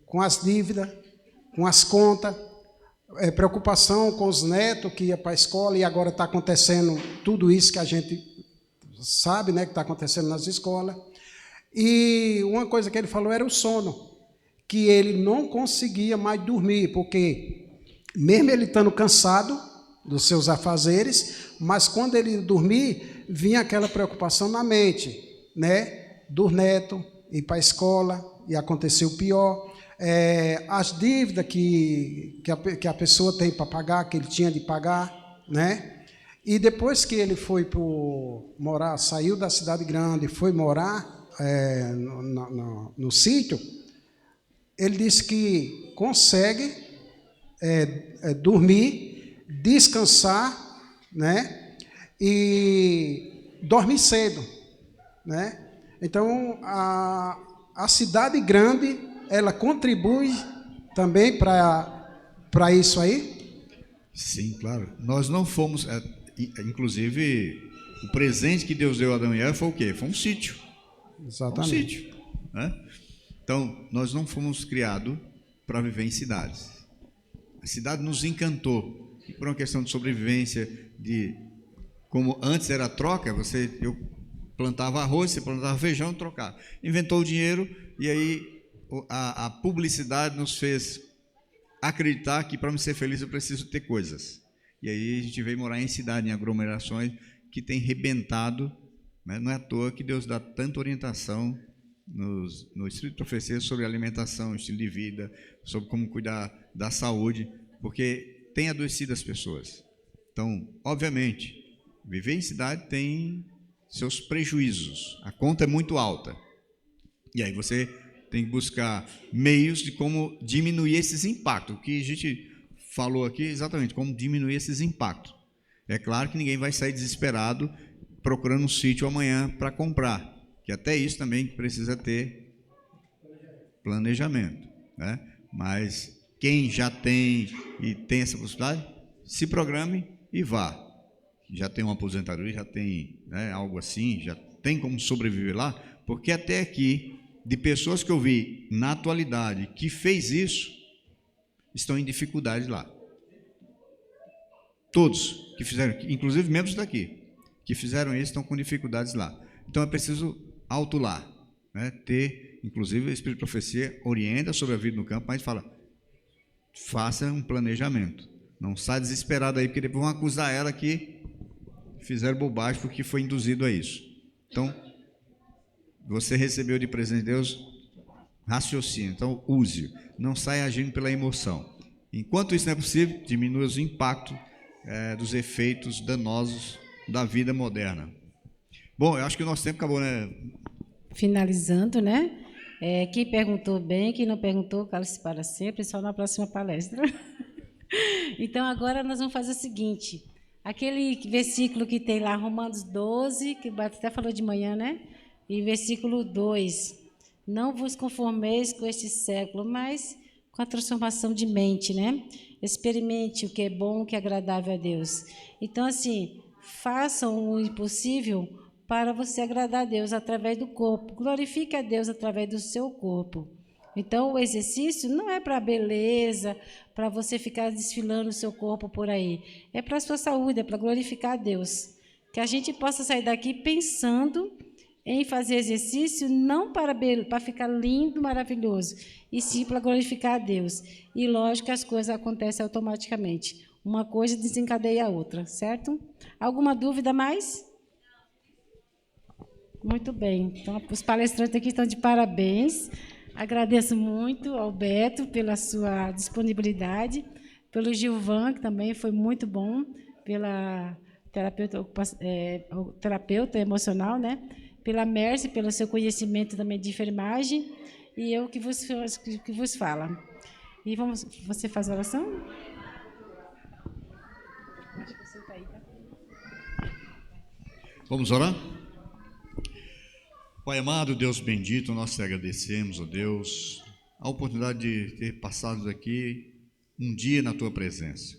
com as dívidas, com as contas, preocupação com os netos que iam para a escola, e agora está acontecendo tudo isso que a gente sabe, né, que está acontecendo nas escolas. E uma coisa que ele falou era o sono, que ele não conseguia mais dormir, porque mesmo ele estando cansado dos seus afazeres, mas quando ele dormia, vinha aquela preocupação na mente, né, dos netos, ir para a escola, e aconteceu o pior. As dívidas que a pessoa tem para pagar, que ele tinha de pagar, né? E depois que ele foi morar, saiu da cidade grande, foi morar no sítio, ele disse que consegue dormir, descansar, né? E dormir cedo, né? Então, a cidade grande, ela contribui também para isso aí? Sim, claro. Nós não fomos... inclusive, o presente que Deus deu a Adão e Eva foi o quê? Foi um sítio. Exatamente. Um sítio, né? Então, nós não fomos criados para viver em cidades. A cidade nos encantou. E por uma questão de sobrevivência, como antes era troca, eu plantava arroz, você plantava feijão, trocava. Inventou o dinheiro e aí a publicidade nos fez acreditar que para me ser feliz eu preciso ter coisas. E aí a gente veio morar em cidade, em aglomerações, que tem rebentado, né? Não é à toa que Deus dá tanta orientação no Espírito de Profecia sobre alimentação, estilo de vida, sobre como cuidar da saúde, porque tem adoecido as pessoas. Então, obviamente, viver em cidade tem seus prejuízos, a conta é muito alta. E aí você tem que buscar meios de como diminuir esses impactos. O que a gente falou aqui é exatamente como diminuir esses impactos. É claro que ninguém vai sair desesperado procurando um sítio amanhã para comprar, que até isso também precisa ter planejamento, né? Mas quem já tem e tem essa possibilidade, se programe e vá. Já tem uma aposentadoria, já tem, né, algo assim, já tem como sobreviver lá, porque até aqui, de pessoas que eu vi na atualidade que fez isso, estão em dificuldade lá. Todos que fizeram, inclusive membros daqui, que fizeram isso, estão com dificuldades lá. Então é preciso autuar, né? Ter, inclusive, o Espírito de Profecia orienta sobre a vida no campo, mas fala, faça um planejamento. Não saia desesperado aí, porque depois vão acusar ela que fizeram bobagem porque foi induzido a isso. Então, você recebeu de presente de Deus, raciocínio, então use-o. Não saia agindo pela emoção. Enquanto isso não é possível, diminua os impactos dos efeitos danosos da vida moderna. Bom, eu acho que o nosso tempo acabou, né? Finalizando, né? Quem perguntou bem, quem não perguntou, cala-se para sempre, só na próxima palestra. Então, agora nós vamos fazer o seguinte, aquele versículo que tem lá, Romanos 12, que o Bato até falou de manhã, né? E versículo 2, não vos conformeis com este século, mas com a transformação de mente, né? Experimente o que é bom, o que é agradável a Deus. Então, assim, façam o impossível para você agradar a Deus através do corpo. Glorifique a Deus através do seu corpo. Então, o exercício não é para beleza, para você ficar desfilando o seu corpo por aí. É para a sua saúde, é para glorificar a Deus. Que a gente possa sair daqui pensando em fazer exercício não para ficar lindo, maravilhoso, e sim para glorificar a Deus. E, lógico, que as coisas acontecem automaticamente. Uma coisa desencadeia a outra, certo? Alguma dúvida mais? Muito bem. Então, os palestrantes aqui estão de parabéns. Agradeço muito ao Beto pela sua disponibilidade, pelo Gilvan, que também foi muito bom, pela terapeuta emocional, né? Pela Mercy, pelo seu conhecimento também de enfermagem, e eu que vos fala. E você faz a oração? Acho que você está aí, tá? Vamos orar? Pai amado, Deus bendito, nós te agradecemos, ó Deus, a oportunidade de ter passado aqui um dia na tua presença,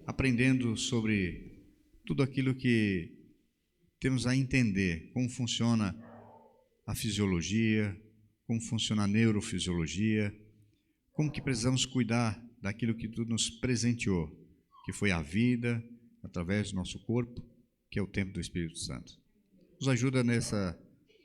aprendendo sobre tudo aquilo que temos a entender, como funciona a fisiologia, como funciona a neurofisiologia, como que precisamos cuidar daquilo que tu nos presenteou, que foi a vida, através do nosso corpo, que é o templo do Espírito Santo. Nos ajuda nessa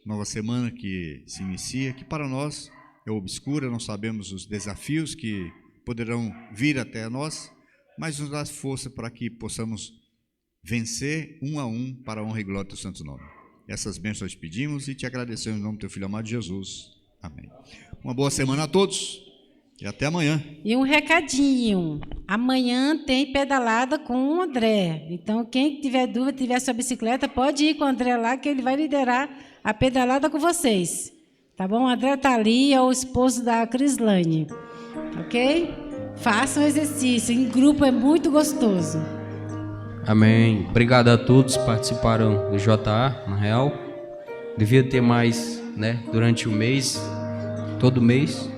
nova semana que se inicia, que para nós é obscura, não sabemos os desafios que poderão vir até nós, mas nos dá força para que possamos vencer um a um para a honra e glória do santo nome. Essas bênçãos te pedimos e te agradecemos em nome do teu Filho amado Jesus. Amém. Uma boa semana a todos e até amanhã. E um recadinho, amanhã tem pedalada com o André, então quem tiver dúvida, tiver sua bicicleta, pode ir com o André lá, que ele vai liderar a pedalada com vocês, tá bom? O André está ali, é o esposo da Crislane, ok? Façam exercício, em grupo é muito gostoso. Amém. Obrigado a todos que participaram do JA, na real. Devia ter mais, né, durante o mês, todo mês.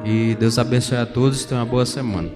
E Deus abençoe a todos, tenham uma boa semana.